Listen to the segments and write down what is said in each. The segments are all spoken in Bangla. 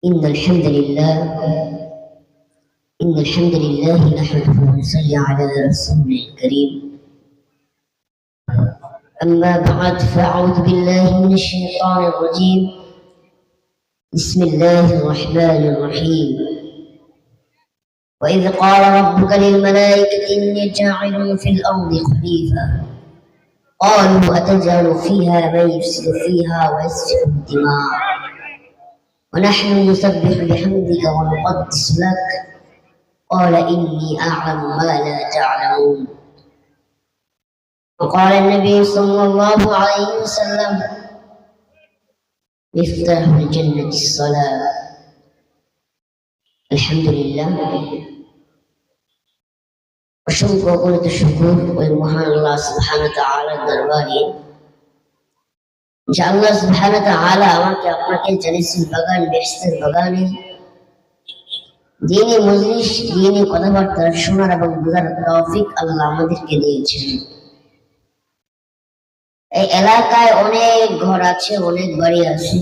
إن الحمد لله إن الحمد لله نحمده ونصلي على رسوله الكريم. أما بعد فأعوذ بالله من الشيطان الرجيم. بسم الله الرحمن الرحيم. وإذ قال ربك للملائكة إني جاعل في الأرض خليفة قالوا أتجعل فيها من يفسد فيها ويسفك الدماء ونحن نسبح بحمدك ونقدس لك قال إني أعلم ما لا تعلمون. وقال النبي صلى الله عليه وسلم مفتاح الجنة الصلاة. الحمد لله অসংখ্য অগণিত শুকর ওই মহান আল্লাহ সুবহানাহু ওয়া তাআলার দরবারে যে আল্লাহ সুবহানাহু ওয়া তাআলা আমাকে আপনাকে জান্নাতুল বাগান বেহেশতের বাগানে দ্বীনি মজলিস দ্বীনি কথাবার্তা শোনার এবং বোঝার তৌফিক আল্লাহ আমাদেরকে দিয়েছেন। এই এলাকায় অনেক ঘর আছে, অনেক বাড়ি আছে।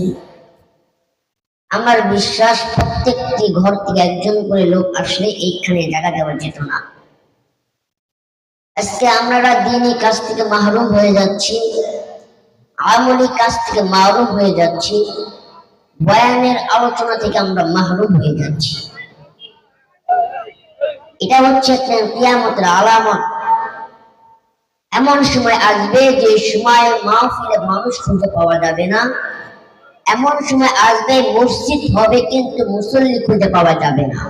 আমার বিশ্বাস প্রত্যেকটি ঘর থেকে একজন করে লোক আসলে এইখানে জায়গা দেওয়া যেত না। আজকে আমরা দ্বীনি কাজ থেকে মাহরুম হয়ে যাচ্ছি, আমলি কাজ থেকে মাহরুম হয়ে যাচ্ছি, বয়ানের আলোচনা থেকে আমরা মাহরুম হয়ে যাচ্ছি। এটা হচ্ছে কিয়ামতের আলামত। এমন সময় আসবে যে সময় মাহফিলে মানুষ খুঁজে পাওয়া যাবে না, এমন সময় আসবে মসজিদ হবে কিন্তু মুসল্লি খুঁজে পাওয়া যাবে না।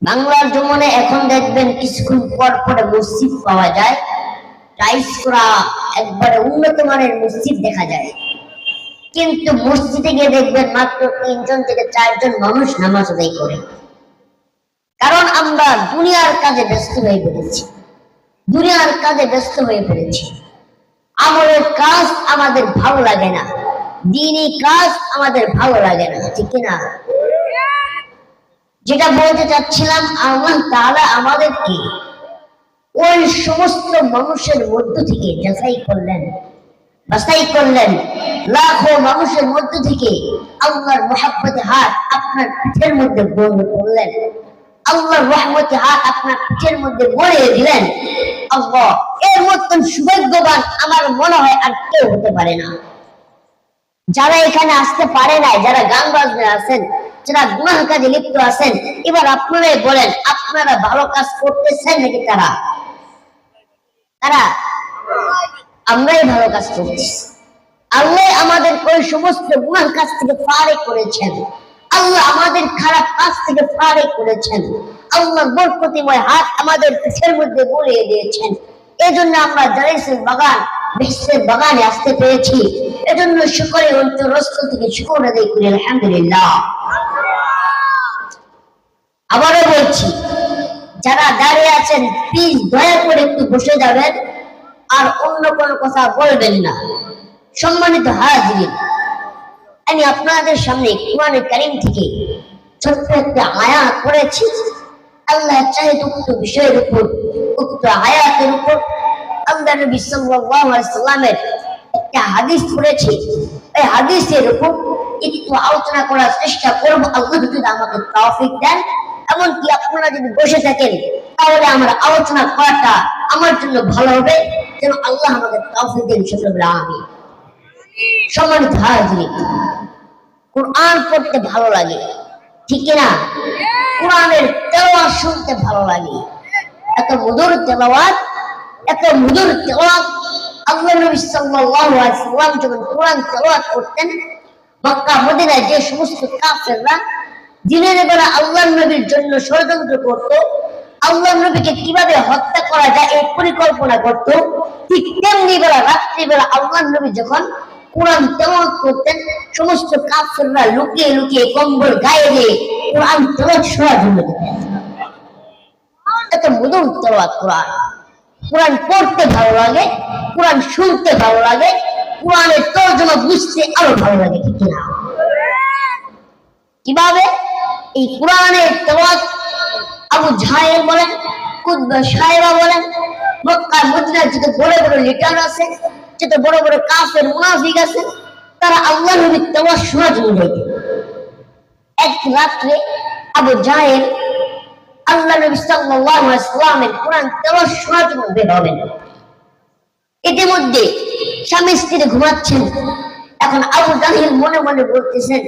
বাংলার জমিনে এখন দেখবেন কিছুক্ষণ পর পরে মসজিদ পাওয়া যায়, টাইলস করা একবারে উন্নত মানের মসজিদ দেখা যায়, কিন্তু মসজিদে গিয়ে দেখবেন মাত্র 3 জন থেকে 4 জন মানুষ নামাজ আদায় করে। কারণ আমরা দুনিয়ার কাজে ব্যস্ত হয়ে পড়েছি, দুনিয়ার কাজে ব্যস্ত হয়ে পড়েছি। আমলের কাজ আমাদের ভালো লাগে না, দ্বীনি কাজ আমাদের ভালো লাগে না, ঠিক না? যেটা বলতে চাচ্ছিলাম, আল্লাহ তাআলা আমাদেরকে ওই সমস্ত মানুষের মধ্য থেকে যাচাই করলেন, বাছাই করলেন। লাখো মানুষের মধ্য থেকে আল্লাহর মহব্বতে হাত আপনার পিঠের মধ্যে বন্ধ করলেন, আল্লাহর রহমতে হাত আপনার পিঠের মধ্যে বলিয়ে দিলেন। আল্লাহ এর মতন সৌভাগ্যবান আমার মনে হয় আর কেউ হতে পারে না। যারা এখানে আসতে পারে নাই, যারা গান বাজনা আছেন, যারা গুনাহ কাজে লিপ্ত আছেন, এবার আপনারাই বলেন আপনারা ভালো কাজ করতেছেন নাকি তারা? আমরাই ভালো কাজ করতেছি। আল্লাহ আমাদের ওই সমস্ত গুনাহ কাজ থেকে ফারেক করেছেন, আল্লাহ আমাদের খারাপ কাজ থেকে ফারেক করেছেন, আল্লাহ বরকতিময় হাত আমাদের পিঠের মধ্যে বলিয়ে দিয়েছেন। এজন্য আমরা জান্নাতুল বাগান বেহেশতের বাগানে আসতে পেরেছি। এজন্য শুকরে অন্তরস্থল থেকে শুকর আদায় করি আলহামদুলিল্লাহ। আবারও বলছি, যারা দাঁড়িয়ে আছেন প্লিজ দয়া করে একটু বসে যাবেন আর অন্য কোনো কথা বলবেন না। সম্মানিত হাজিরিন, আমি আপনাদের সামনে কোরআনে কারীম থেকে ছোট্ট একটা আয়াত পড়েছি। আল্লাহ চাহে উক্ত বিষয়ের উপর, উক্ত আয়াতের উপর আল্লাহ নবী সাল্লাল্লাহু আলাইহি ওয়াসাল্লামের একটা হাদিস পড়েছি। এই হাদিসের উপর একটু আলোচনা করার চেষ্টা করব, আল্লাহ যদি আমাকে তৌফিক দেন। এমনকি আপনারা যদি বসে থাকেন তাহলে আমার আলোচনা করাটা আমার জন্য ভালো হবে, যেন আল্লাহ আমাদের তৌফিক দেন। আমিন। সম্মানিত হাজিরিন, কোরআন পড়তে ভালো লাগে, ঠিক না? কোরআনের তেলাওয়াত শুনতে ভালো লাগে। এত মধুর তেলাওয়াত, এত মধুর তেলাওয়াত। আল্লাহ নবী সাল্লাল্লাহু আলাইহি ওয়াসাল্লাম যখন কোরআন তেলাওয়াত করতেন, মক্কা মদিনায় যে সমস্ত কাফেররা দিনের বেলা আল্লাহ নবীর জন্য ষড়যন্ত্র করত, আল্লাহ নবীকে কিভাবে হত্যা করা যায় এই পরিকল্পনা করত, ঠিক তেমনি বেলা রাত্রিবেলা আল্লাহ নবী যখন কোরআন তেলাওয়াত করতেন, সমস্ত কাফেররা লুকিয়ে লুকিয়ে কম্বল গায়ে দিয়ে কোরআন তেলাওয়াত শোনার জন্য যেতেন। এত মধুর তেলাওয়াত কোরআন। কোরআন পড়তে ভালো লাগে, কোরআন শুনতে ভালো লাগে, কোরআনের তরজমা বুঝতে আরো ভালো লাগে, ঠিক না? কিভাবে? এই কোরআনের তেলাওয়াত আবু জাহেল বলেন, কুতবা সাহেবা বলেন, মক্কা মদিনার যত বড় বড় লিডার আছে, যত বড় বড় কাফের মুনাফিক আছে, তারা আল্লাহ নবীর তেলাওয়াত শোনার জন্য যাইতেন। এক রাত্রে আবু জাহেল আল্লাহ নবী সাল্লাল্লাহু আলাইহি ওয়াসাল্লামের কোরআন তেলাওয়াত শোনার জন্য বের হবেন। ইতিমধ্যে স্বামী স্ত্রী ঘুমাচ্ছেন। এখন আবু জাহেল মনে মনে বলতেছেন,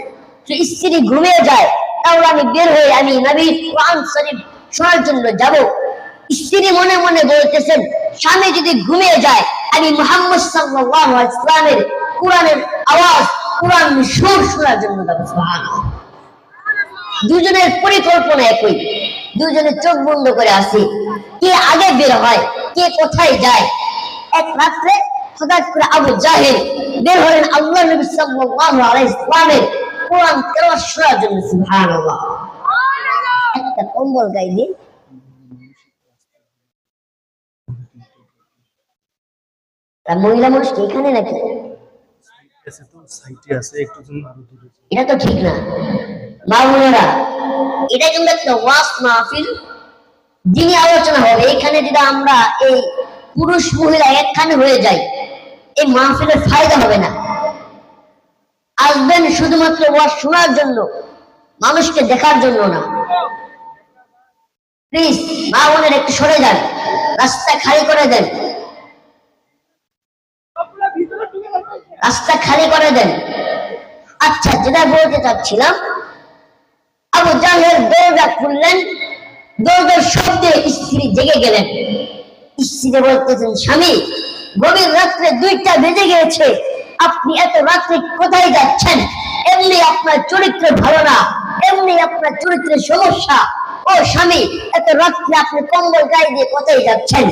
যে স্ত্রী ঘুমিয়ে যায় তাহলে আমি বের হয়ে আমি নবীর কোরআন শরীফ শোনার জন্য যাব। স্ত্রী মনে মনে বলতেছেন, স্বামী যদি ঘুমিয়ে যায় আমি মুহাম্মদ সাল্লাল্লাহু আলাইহি ওয়াসাল্লামের কোরআনের আওয়াজ, কোরআন সুর শোনার জন্য যাব। সুবহানাল্লাহ। দুজনের পরিকল্পনা একই, দুজনে চোখ বন্ধ করে আছে। কে আগে বের হয়, কে কোথায় যায়। এক রাত্রে হঠাৎ করে আবু জাহেল বের হলেন আল্লাহ নবী সাল্লাল্লাহু আলাইহি ওয়াসাল্লামের কোরআন তেলাওয়াত শোনার জন্য। সুবহানাল্লাহ। একটা কম্বল গায়ে দিয়ে মহিলা মানুষ এখানে নাকি? এটা তো ঠিক না মা বোনেরা, এটা কিন্তু একটা ওয়াজ মাহফিল, দিনী আলোচনা হবে। এখানে যদি আমরা এই পুরুষ মহিলা একখানে হয়ে যাই, এই মাহফিলের ফায়দা হবে না। আসবেন শুধুমাত্র ওয়াজ শোনার জন্য, মানুষকে দেখার জন্য না। প্লিজ মা বোনের একটু সরে যান, রাস্তা খালি করে দেন, রাস্তা খালি করে দেন। আচ্ছা, যেটা বলতে চাচ্ছিলাম, আবু জাহেল দরজা খুললেন, দরজার শব্দে স্ত্রী জেগে গেলেন। স্ত্রী বলতেছেন, স্বামী গভীর রাত্রে 2টা বেজে গিয়েছে, আপনি এত রাত্রে কোথায় যাচ্ছেন? এমনি আপনার চরিত্র ভালো না, এমনি আপনার চরিত্রের সমস্যা। ও স্বামী, এত রাত্রে আপনি কম্বল গায়ে দিয়ে কোথায় যাচ্ছেন?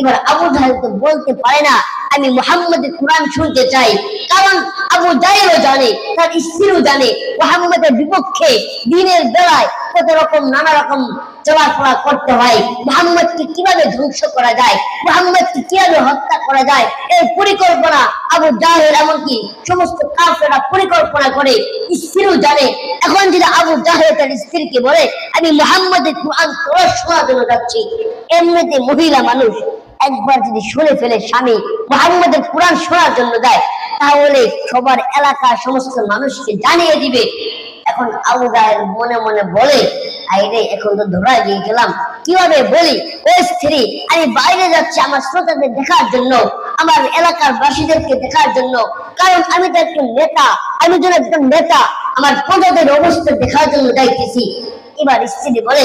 এবার আবু জাহেল তো বলতে পারে না আমি মুহাম্মাদের কোরআন শুনতে চাই, কারণ আবু জাহেলও জানে, তার স্ত্রীও জানে মুহাম্মাদের বিপক্ষে দিনের বেলায় কত রকম নানা রকম চলাফেরা করতে হয়, মুহাম্মদকে কিভাবে ধ্বংস করা যায়, মুহাম্মদকে কিভাবে হত্যা করা যায়, এর পরিকল্পনা আবু জাহেল এমনকি সমস্ত কাফেররা পরিকল্পনা করে। স্ত্রীও জানে। এখন যদি আবু জাহেল তার স্ত্রীকে বলে আমি মুহাম্মাদের কোরআন তেলাওয়াত শোনার জন্য যাচ্ছি, এমনিতে মহিলা মানুষ একবার যদি শুনে ফেলে স্বামী মুহাম্মাদের কোরআন শোনার জন্য যায়, তাহলে সবার এলাকার সমস্ত মানুষকে জানিয়ে দিবে। এখন আবু জাহেল মনে মনে বলে, আইরে এখন তো ধরায় দিয়ে গেলাম, কিভাবে বলি? ও স্ত্রী, আমি বাইরে যাচ্ছি আমার শ্রোতাদের দেখার জন্য, আমার এলাকার বাসীদেরকে দেখার জন্য, কারণ আমি তো একজন নেতা, আমি তো একজন নেতা, আমার প্রজাদের অবস্থা দেখার জন্য যাইতেছি। এবার স্ত্রী বলে,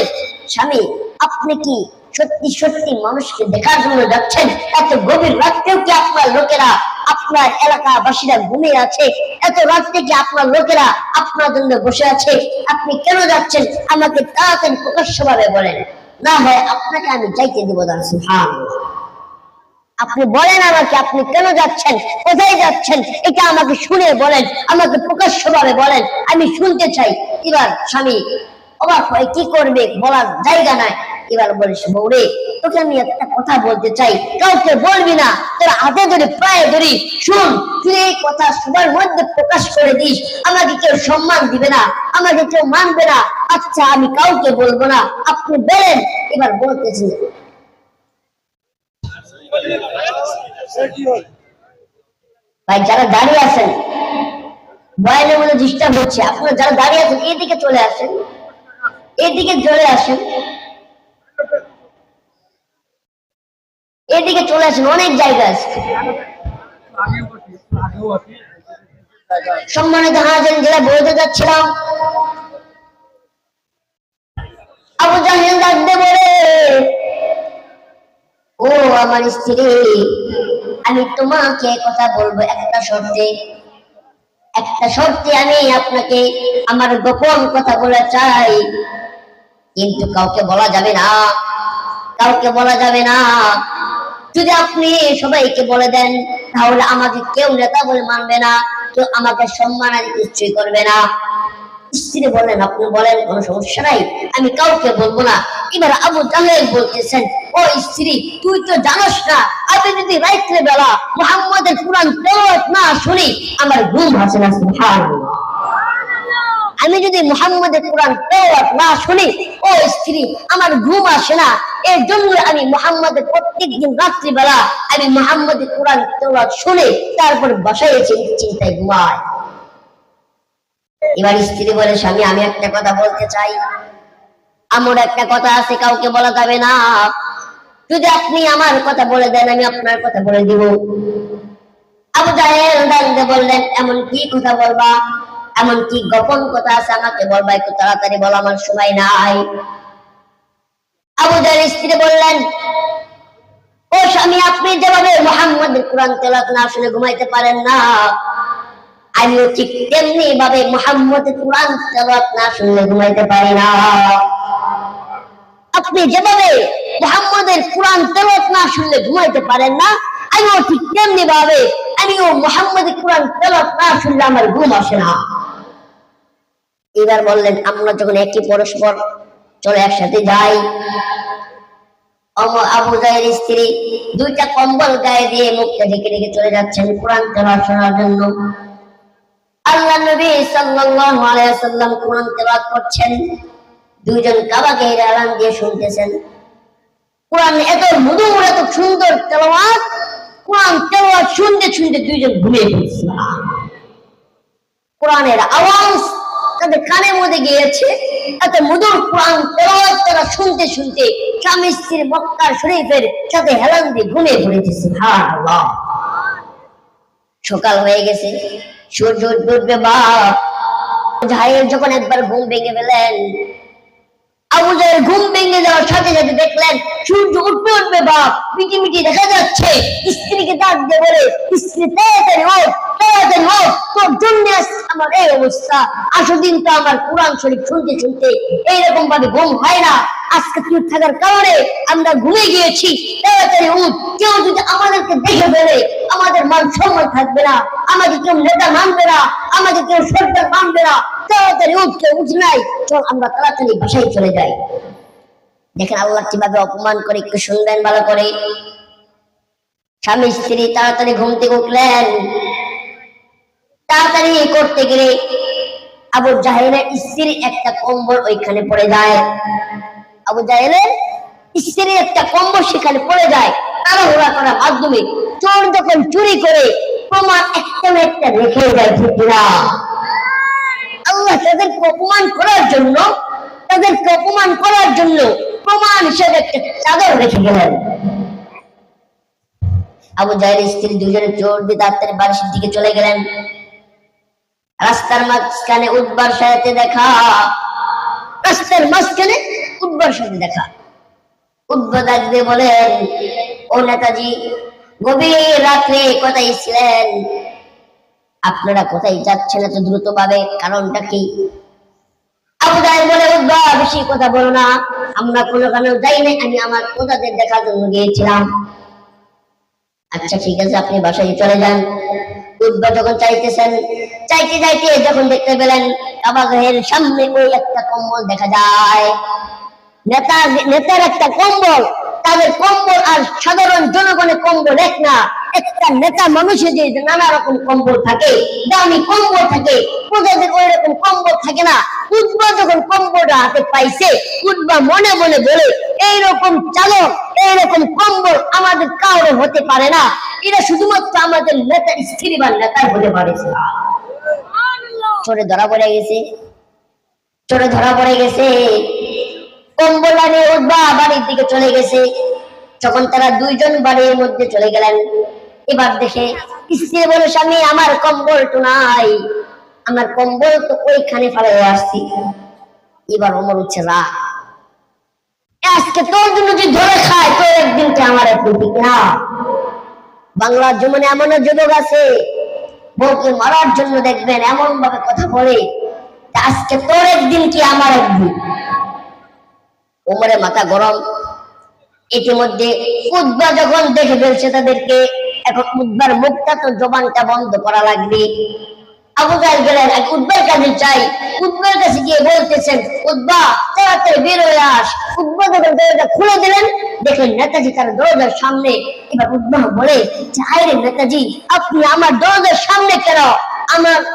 স্বামী আপনি কি সত্যি সত্যি মানুষকে দেখার জন্য যাচ্ছেন? এত গভীর রাত্রেও কি আপনার লোকেরা, আপনার এলাকাবাসীরা ঘুমিয়ে আছে? এত রাত্রে কি আপনার লোকেরা আপনার জন্য বসে আছে? আপনি কেন যাচ্ছেন? আমাকে তাড়াতাড়ি প্রকাশ্যভাবে বলেন, না হয় আপনাকে আমি যাইতে দেব না। সুবহানাল্লাহ। আপনি বলেন আমাকে, আপনি কেন যাচ্ছেন, কোথায় যাচ্ছেন, এটা আমাকে শুনে বলেন, আমাকে প্রকাশ্যভাবে বলেন, আমি শুনতে চাই। এবার স্বামী অবাক হয়, কি করবে, বলার জায়গা নাই। এবার বলিস, বৌরে তোকে আমি একটা কথা বলতে চাই, কাউকে বলবি না, তোর হাতে ধরে পায়ে ধরি, শুন, তুই এই কথা সবার মধ্যে প্রকাশ করে দিস, আমাকে কেউ সম্মান দিবে না, আমাকে কেউ মানবে না। আচ্ছা আমি কাউকে বলবো না, আপনি বলেন। এবার বলতেছি, ভাই যারা দাঁড়িয়ে আছেন, বয়ানের মধ্যে ডিস্টার্ব হচ্ছে, আপনারা যারা দাঁড়িয়ে আছেন এদিকে চলে আসেন, এদিকে চলে আসেন, এদিকে চলে আসেন, অনেক জায়গা আছে। সম্মানিত হাজির, যেটা বলতে যাচ্ছিলাম, আবু জাহেল ডাকতে বলে, ও আমার স্ত্রী, আমি তোমাকে কথা বলবো একটা শর্তে, একটা শর্তে আমি আপনাকে আমার গোপন কথা বলে চাই, কিন্তু কাউকে বলা যাবে না, কাউকে বলা যাবে না। যদি আপনি সবাইকে বলে দেন তাহলে আমাকে কেউ নেতা বলে মানবে না, কেউ আমাকে সম্মান আর কিছুই করবে না। স্ত্রী বলেন, আপনি বলেন, কোনো সমস্যা নাই, আমি কাউকে বলবো না। এবার আবু জাহেল বলতেছেন, ও স্ত্রী, তুই তো জানোস না, আমি যদি রাত্রে বেলা মুহাম্মাদের কোরআন তেলাওয়াত না শুনি আমার ঘুম আসে না। সুবহানাল্লাহ। আমি যদি মুহাম্মাদের কোরআন তেলাওয়াত না শুনি, ও স্ত্রী, আমার ঘুম আসে না। এর জন্য আমি মুহাম্মাদের প্রত্যেকদিন রাত্রিবেলা আমি মুহাম্মাদের কোরআন তেলাওয়াত শুনে তারপর বাসায় এসে চিন্তায় ঘুমাই। এবার স্ত্রী বলে, স্বামী আমি একটা কথা বলতে চাই, আমার একটা কথা আছে কাউকে বলা যাবে না, যদি আপনি আমার কথা বলে দেন আমি আপনার কথা বলে দিব। আবু জাহেল ডাকতে বললেন, এমন কি কথা বলবা, এমন কি গোপন কথা আছে আমাকে বলবা, একটু তাড়াতাড়ি বলো, আমার সময় নাই। আবু জাহেল স্ত্রী বললেন, ও স্বামী আপনি যেভাবে মুহাম্মদের কোরআন তেলাওয়াত না শুনে ঘুমাইতে পারেন না, আমিও ঠিক তেমনি ভাবে মুহাম্মদের কোরআন তেলাওয়াত না শুনলে ঘুমাইতে পারি না। আপনি যেভাবে মুহাম্মদের কোরআন তেলাওয়াত না শুনলে ঘুমাইতে পারেন না, আমিও ঠিক তেমনি ভাবে আমিও মুহাম্মদের কোরআন তেলাওয়াত না শুনলে আমার ঘুম আসে না। এবার বললেন, আমরা যখন একই পরস্পর চলে একসাথে যাই। আবু জাহেল স্ত্রী দুইটা কম্বল গায়ে দিয়ে মুখটা ঢেকে ঢেকে চলে যাচ্ছেন কোরআন তেলাওয়াত শোনার জন্য। আল্লাহ নবী সাল্লাল্লাহু আলাইহি ওয়াসাল্লাম কোরআন তেলাওয়াত করছেন, দুইজন কাবাকে এলান দিয়ে শুনতেছেন। কোরআন এত মধুর এত সুন্দর তেলাওয়াত, কোরআন তেলাওয়াত শুনতে শুনতে দুইজন ঘুমিয়ে পড়ছে। কোরআনের আওয়াজ তাদের কানের মধ্যে গিয়েছে, এত মধুর কোরআন তেলাওয়াত তারা শুনতে শুনতে স্বামী স্ত্রীর মক্কা শরীফের সাথে হেলান দিয়ে ঘুমিয়ে পড়েছে। সুবহানাল্লাহ। সকাল হয়ে গেছে, সূর্য উঠবে বাপ। জাহেল যখন একবার ঘুম ভেঙে ফেলেন, আবু জাহেল ঘুম ভেঙে যাওয়ার সাথে সাথে দেখলেন সূর্য উঠবে বাপ, মিটি মিটি দেখা যাচ্ছে। স্ত্রীকে ডাক দিয়ে বলে, স্ত্রী তাড়াতাড়ি হোক, তাড়াতাড়ি হোক, তোর জন্য আমার এই অবস্থা। আসদিন তো আমার কোরআন শরীফ শুনতে শুনতে এইরকম ভাবে ঘুম হয় না, আজকে তুই থাকার কারণে আমরা ঘুমিয়ে গিয়েছি। তাড়াতাড়ি উঠ, কেউ যদি আমাদেরকে দেখে ফেলে আমাদের মান সম্মান থাকবে না, আমাকে কেউ নেতা মানবে না, আমাকে কেউ সরকার মানবে না। তাড়াতাড়ি উঠ, কেউ উঠ নাই, চল আমরা তাড়াতাড়ি বাসায় চলে যাই। দেখেন আল্লাহ কিভাবে অপমান করে, একটু শুনবেন ভালো করে। স্বামী স্ত্রী তাড়াতাড়ি ঘুম থেকে উঠলেন। তাড়াতাড়ি করতে গেলে আবু জাহেলের স্ত্রীর একটা কম্বল ওইখানে পড়ে যায়। আবু জাহেলের স্ত্রীর একটা কম্বল সেখানে পড়ে যায়। তাড়াহুড়া করার মাধ্যমে চোর যখন চুরি করে প্রমাণ একটা না একটা রেখে যায়, ঠিক না? আল্লাহ তাদেরকে অপমান করার জন্য, তাদেরকে অপমান করার জন্য প্রমাণ হিসেবে একটা চাদর রেখে গেলেন। আবু জাহেলের স্ত্রী দুজনে চোর দিয়ে তাড়াতাড়ি বাড়ির দিকে চলে গেলেন। রাস্তার মাঝখানে উৎবার সাথে দেখা, রাস্তার মাঝখানে উৎবার সাথে দেখা। উৎবা ডাক দিয়ে বলেন, ও নেতাজি, গভীর রাত্রে কোথায় ছিলেন? আপনারা কোথায় যাচ্ছেন এত দ্রুত ভাবে, কারণটা কি? আবু জাহেল বলে, উৎবা বেশি কথা বলো না, আমরা কোনোখানে যাই নাই, আমি আমার প্রজাদের দেখার জন্য গিয়েছিলাম। আচ্ছা ঠিক আছে, আপনি বাসায় চলে যান। উৎবা যখন চাইতেছেন, চাইতে চাইতে যখন দেখতে পেলেন কাবাগহের সামনে ওই একটা কম্বল দেখা যায়, নেতার একটা কম্বল। তাদের কম্বল আর সাধারণ জনগণের কম্বল এক না। একটা নেতা মানুষের যে নানা রকম কম্বল থাকে, দামি কম্বল থাকে, প্রজাদের ওই রকম কম্বল থাকে না। উৎবা যখন কম্বলটা হাতে পাইছে, উৎবা মনে মনে বলে, এইরকম চাদর, এইরকম কম্বল আমাদের কাউরে হতে পারে না, এটা শুধুমাত্র আমাদের নেতার স্ত্রী বা নেতার হতে পারে। চোরে ধরা পড়ে গেছে, চোরে ধরা পড়ে গেছে। কম্বল নিয়ে উৎবা বাড়ির দিকে চলে গেছে। যখন তারা দুইজন বাড়ির মধ্যে চলে গেলেন, এবার দেখে স্ত্রী বলে, স্বামী আমার কম্বল তো নাই, আমার কম্বল তো ওইখানে ফেলে আসছি। এবার ওমর উঠছে রাগ, আজকে তোর জন্য যে ধরে খায়, তোর একদিনকে আমার একদিন, ঠিক না? বাংলার জমিনে এমন যুবক আছে, বউকে মারার জন্য দেখবেন এমন ভাবে কথা বলে, আজকে তোর একদিন কি আমার একদিন। ওমরের মাথা গরম। ইতিমধ্যে উৎবা যখন দেখে ফেলছে তাদেরকে, এখন উৎবার মুখটা তো জবানটা বন্ধ করা লাগবে। আবু জাহেল গেলেন উৎবার কাছে চাই, উৎবার কাছে গিয়ে বলতেছেন, উৎবা তাড়াতাড়ি বের হয়ে আস। উৎবা যখন দরজা খুলে দিলেন, দেখলেন নেতাজি তার দরজার সামনে। এবার উৎবা বলে, আরে নেতাজি, আপনি আমার দরজার সামনে কেন?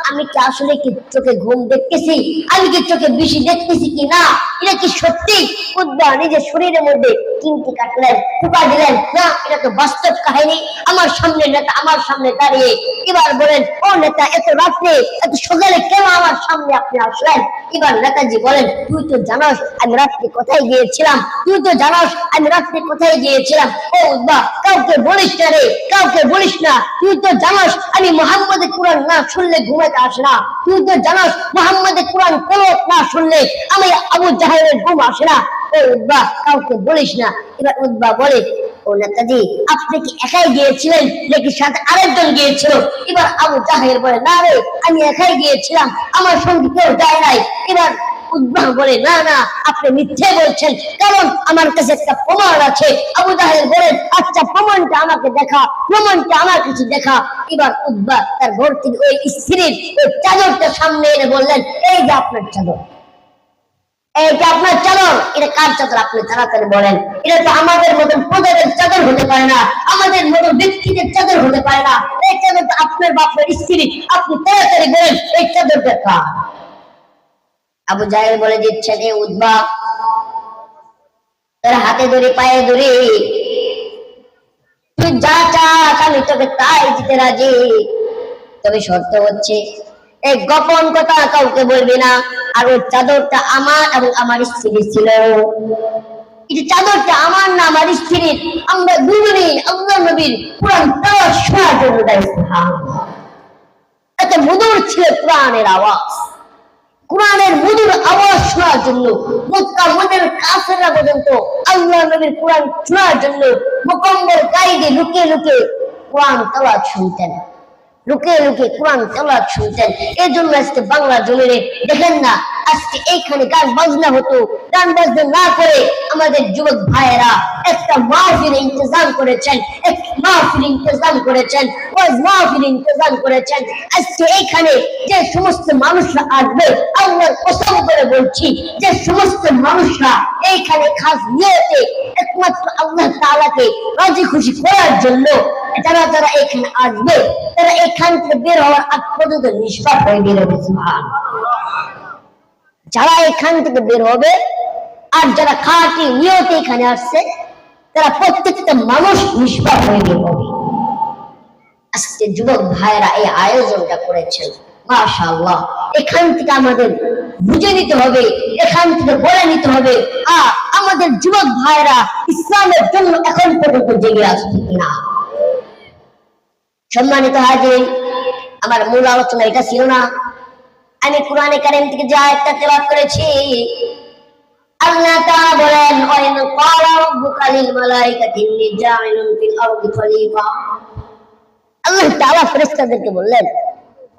আমি কি আসলে কি চোখে ঘুম দেখতেছি, আমি কি চোখে বেশি দেখতেছি কি না, এটা কি সত্যি? উদ্বা নিজের শরীরের মধ্যে কিনতে কাটলেন, ফুকা দিলেন, না এটা তো বাস্তব কাহিনী। আমার সামনে নেতা আমার সামনে দাঁড়িয়ে এবার বলেন, ও নেতা এত রাত্রে এত সকালে কেন আমার সামনে আপনি আসলেন? এবার নেতাজি বলেন, তুই তো জানাস আমি রাত্রে কোথায় গিয়েছিলাম, তুই তো জানাস আমি রাত্রে কোথায় গিয়েছিলাম। ও উদ্বা কাউকে বলিস না রে, কাউকে বলিস না। তুই তো জানাস আমি মুহাম্মাদের কুরআন না শুনলে ঘুমাতে আসে না। তুই তো জানাস মুহাম্মাদের কুরআন তেলাওয়াত না শুনলে আমি আবু জাহেলের ঘুম আসে না। ও উদ্বা কাউকে বলিস না। এবার উদ্বা বলে, ও নেতাজি আপনি কি একাই গিয়েছিলেন নাকি সাথে আরেকজন গিয়েছিল? এবার আবু জাহেল বলে, না রে আমি একাই গিয়েছিলাম, আমার সঙ্গে কেউ যায় নাই। এবার উদ্বাহ বলে, না না আপনি মিথ্যে বলছেন, কারণ আমার কাছে একটা প্রমাণ আছে। আবু জাহেল বলেন, আচ্ছা প্রমাণটা আমাকে দেখা, প্রমাণটা আমার কাছে দেখা। এবার উদ্বাহ তার ঘর থেকে ওই স্ত্রীর ওই চাদরটা সামনে এনে বললেন, এই যে আপনার চাদর, এইটা আপনার চাদর। এটা কার চাদর আপনি তাড়াতাড়ি বলেন। এটা তো আমাদের মতন প্রজাদের চাদর হতে পারে না, আমাদের মতন ব্যক্তিদের চাদর হতে পারে না। এই চাদর তো আপনার বাপের স্ত্রী, আপনি তাড়াতাড়ি বলেন এই চাদরটা কার? আবু জাহেল বলে দিচ্ছেন, এ উদ্বা তোর হাতে ধরে পায়ে ধরে তুই যা চাস আমি তোকে তাই দিতে রাজি, তবে শর্ত হচ্ছে এই গোপন কথা কাউকে বলবি না। আর ওই চাদরটা আমার এবং আমার স্ত্রীর ছিল। এই চাদরটা আমার না আমার স্ত্রীর, আমরা দুজনেই আল্লাহ নবীর কুরআন তেলাওয়াত শোনার জন্য দাঁড়িয়েছি। এত মধুর ছিল কোরআনের আওয়াজ, কোরআনের মধুর আওয়াজ শোনার জন্য মক্কা মদিনার কাফেররা পর্যন্ত আল্লাহ নবীর কোরআন শোনার জন্য মুকম্মল কায়দে লুকিয়ে লুকিয়ে কোরআন তেলাওয়াত শুনতেন, লুকিয়ে লুকিয়ে কোরআন তেলাওয়াত শুনতেন। এই জন্য আজকে বাংলা জমিনে দেখেন না, আজকে এইখানে গান বাজনা হতো, গান বাজনা না করে আমাদের যুবক ভাইয়েরা একটা মাহফিল ইন্তজাম করেছেন, এক মাহফিল ইন্তজাম করেছেন, ওয়াজ মাহফিল ইন্তজাম করেছেন। আজকে এইখানে যে সমস্ত মানুষরা আসবে, আল্লাহর কসম করে বলছি, যে সমস্ত মানুষরা এইখানে খাস নিয়তে একমাত্র আল্লাহ তাআলাকে রাজি খুশি করার জন্য যারা যারা এখানে আসবে, তারা এখান থেকে বের হওয়ার আগ পর্যন্ত নিষ্পাপ হয়ে বেরোবে। সুবহানাল্লাহ। যারা এখান থেকে বের হবে আর যারা খাঁটি নিয়তে এখানে আসছে, তারা প্রত্যেকটা মানুষ নিষ্পাপ হয়ে বের হবে। আজকে যুবক ভাইয়েরা এই আয়োজনটা করেছেন, মাশাআল্লাহ। এখান থেকে আমাদের বুঝে নিতে হবে, এখান থেকে বলে নিতে হবে, আমাদের যুবক ভাইয়েরা ইসলামের জন্য এখন পর্যন্ত জেগে আসছে কিনা। সম্মানিত হাজির, আমার মূল আলোচনা এটা ছিল না। আমি কোরআনে কারীম থেকে যে আয়াতটা তেলাওয়াত করেছি, আল্লাহ তাআলা বলেন, ওয়াইন ক্বালা রাব্বুকা লিল মালাইকাতি ইন্নী জাইলুন ফিল আরদি খলিফা। আল্লাহ তাআলা ফেরেশতাদেরকে বললেন,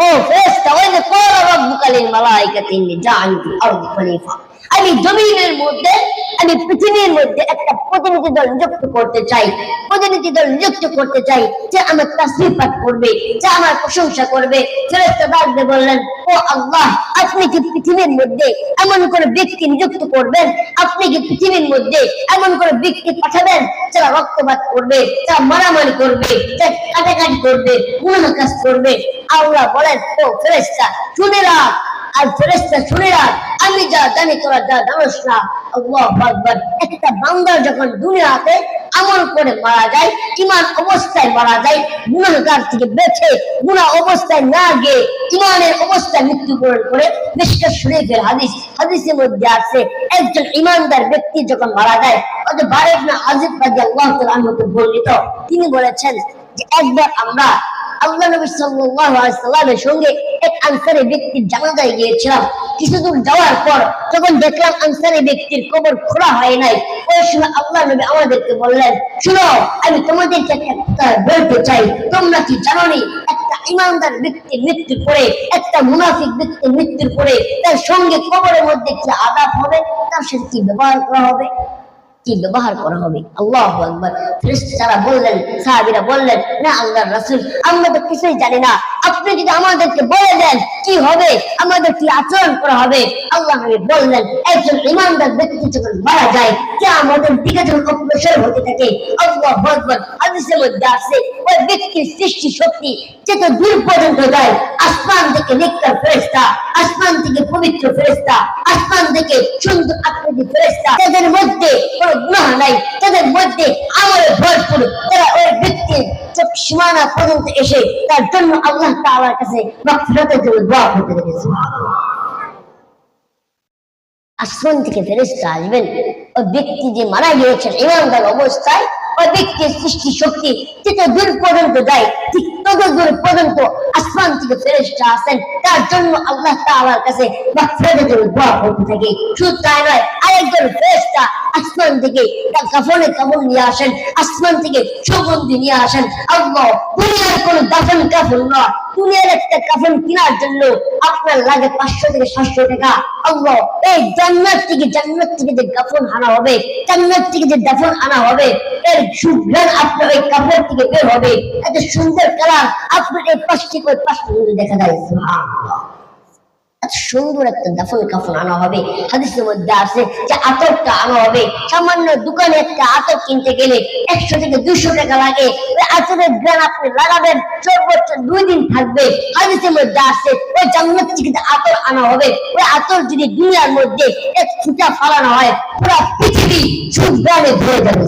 ও ফেরেশতা, ওয়াইন ক্বালা রাব্বুকা লিল মালাইকাতি ইন্নী জাইলুন ফিল আরদি খলিফা, আমি জমিনের মধ্যে, আমি পৃথিবীর মধ্যে একটা প্রতিনিধি দল নিযুক্ত করতে চাই, প্রতিনিধি দল নিযুক্ত করতে চাই, যে আমার তাসবিহ পাঠ করবে, যে আমার প্রশংসা করবে। ফেরেশতা ডাকতে বললেন, ও আল্লাহ, আপনি কি পৃথিবীর মধ্যে এমন কোন ব্যক্তি নিযুক্ত করবেন, আপনি কি পৃথিবীর মধ্যে এমন কোন ব্যক্তি পাঠাবেন যারা রক্তপাত করবে, যারা মারামারি করবে, যারা কাটাকাটি করবে, গুনাহ কাজ করবে? আল্লাহ বলেন, ও ফেরেশতা শুনে রাখ, আর ফেরেশতা শুনে রাখ, আমি যা জানি তোরা যা জানিস না। আল্লাহু আকবার। একটা বান্দা যখন দুনিয়াতে আমল করে মারা যায়, ঈমান অবস্থায় মারা যায়, গুনাহগার থেকে বেঁচে গুনাহ অবস্থায় না গিয়ে ঈমানের অবস্থায় মৃত্যুবরণ করে, মিশকাত শরীফের হাদিস, হাদিসের মধ্যে আছে একজন ঈমানদার ব্যক্তি যখন মারা যায়, ওদের বারা ইবনে আযিব রাদিয়াল্লাহু তাআলা আনহু বর্ণিত, তিনি বলেছেন যে একবার আমরা আল্লাহ নবী সাল্লাল্লাহু আলাইহি ওয়াসাল্লামের সঙ্গে এক আনসারী ব্যক্তির জানাজায় গিয়েছিলাম। কিছু দূর যাওয়ার পর যখন দেখলাম আনসারী ব্যক্তির কবর খোঁড়া হয় নাই, ওই সময় আল্লাহ নবী আমাদেরকে বললেন, শুনো, আমি তোমাদেরকে একটা কথা বলতে চাই, তোমরা কি জানো নি একটা ঈমানদার ব্যক্তির মৃত্যুর পরে, একটা মুনাফিক ব্যক্তির মৃত্যুর পরে তার সঙ্গে কবরের মধ্যে কি আযাব হবে, তার সাথে কি ব্যবহার করা হবে? কি ব্যবহার করা হবে। আল্লাহু আকবার। ফেরেশতারা বললেন, সাহাবীরা বললেন, না আল্লাহর রাসূল, আমরা তো কিছুই জানি না, আপনি যদি আমাদেরকে বলে দেন কি হবে, আমাদের কি আচরণ করা হবে। আল্লাহ নবী বললেন, একজন ঈমানদার ব্যক্তি যখন মারা যায়, কিয়ামতের দিকে যখন অগ্রসর হতে থাকে, আল্লাহু আকবার, হাদিসের মধ্যে আছে ওই ব্যক্তির সৃষ্টি শক্তি যত দূর পর্যন্ত যায়, আসমান থেকে নেককার ফেরেশতা, আসমান থেকে পবিত্র ফেরেশতা, আসমান থেকে সুন্দর আকৃতি ফেরেশতা, তাদের মধ্যে কোনো গুনাহ নাই, তাদের মধ্যে আমলে ভরপুর, তারা ওই ব্যক্তির চোখ সীমানা পর্যন্ত এসে তার জন্য আল্লাহ তাআলার কাছে মাগফিরাতের জন্য দোয়া করতে থাকে। সুবহানাল্লাহ। আসমান থেকে ফেরেশতা আসবেন, ওই ব্যক্তি যে মারা গিয়েছেন ঈমানদার অবস্থায়, ওই ব্যক্তির সৃষ্টি শক্তি যত দূর পর্যন্ত যায়, ঠিক তত দূর পর্যন্ত আসমান থেকে ফেরেশতা আসেন, তার জন্য আল্লাহ তাআলার কাছে মাগফিরাতের জন্য দোয়া করতে থাকে। শুধু তাই নয়, আরেকজন ফেরেশতা আসমান থেকে কাফনে কাফন নিয়ে আসেন, আসমান থেকে সুগন্ধি নিয়ে আসেন। আল্লাহ, দুনিয়ার কোন দাফন কাফন নয়, দুনিয়ার একটা কাফন কেনার জন্য আপনার লাগে 500 থেকে 700 টাকা। আল্লাহ, এই জান্নাত থেকে যে কাফন আনা হবে, জান্নাত থেকে যে দাফন আনা হবে, এর সুঘ্রাণ আপনার ওই কাপড় থেকে বের হবে, এত সুন্দর কালার আপনার এই পাশ থেকে ওই পাশ পর্যন্ত দেখা যায়। সুবহানাল্লাহ। এত সুন্দর একটা দাফন কাফন আনা হবে। হাদিসের মধ্যে আছে যে আতরটা আনা হবে, সামান্য দোকানে একটা আতর কিনতে গেলে 100 থেকে 200 টাকা লাগে। ওই আতরের ঘ্রাণ আপনি লাগাবেন, সর্বোচ্চ 2 দিন থাকবে। হাদিসের মধ্যে আছে ওই জান্নাত থেকে আতর আনা হবে, ওই আতর যদি দুনিয়ার মধ্যে এক ফুটা ফালানো হয়, পুরো পৃথিবী সুঘ্রাণে ভরে যাবে।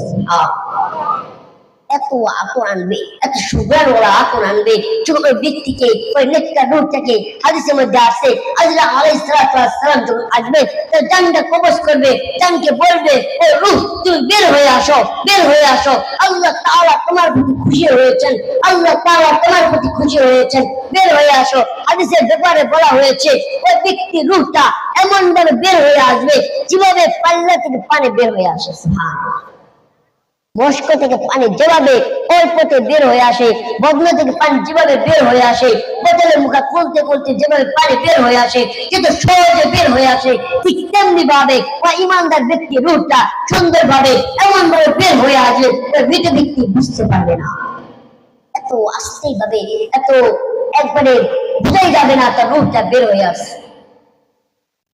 এত আতর আনবে, এত সুঘ্রাণ ওরা আতর আনবে, যখন ওই ব্যক্তিকে, ওই নেককার রূহটাকে, হাদিসের মধ্যে আছে আল্লাহ আলাইহিস সালাম যখন আসবে, তার জানটা কবজ করবে, জানকে বলবে, ও রূহ তুমি বের হয়ে আসো, বের হয়ে আসো, আল্লাহ তাআলা তোমার প্রতি খুশি হয়েছেন, আল্লাহ তাআলা তোমার প্রতি খুশি হয়েছেন, বের হয়ে আসো। হাদিসের ব্যাপারে বলা হয়েছে ওই ব্যক্তির রূহটা এমন ভাবে বের হয়ে আসবে যেভাবে পাল্লা থেকে পানি বের হয়ে আসে। সুবহানাল্লাহ। মস্ক থেকে পানি যেভাবে অল্পতে বের হয়ে আসে, বগ্ন থেকে পানি যেভাবে বের হয়ে আসে, বোতলের মুখা খুলতে খুলতে যেভাবে পানি বের হয়ে আসে, কিন্তু সহজে বের হয়ে আসে, ঠিক তেমনি ভাবে ওই ঈমানদার ব্যক্তি রূহটা সুন্দর ভাবে এমন ভাবে বের হয়ে আসবে মৃত ব্যক্তি বুঝতে পারবে না। এত আস্তে ভাবে, এত একবারে বুঝাই যাবে না তার রূহটা বের হয়ে আসে।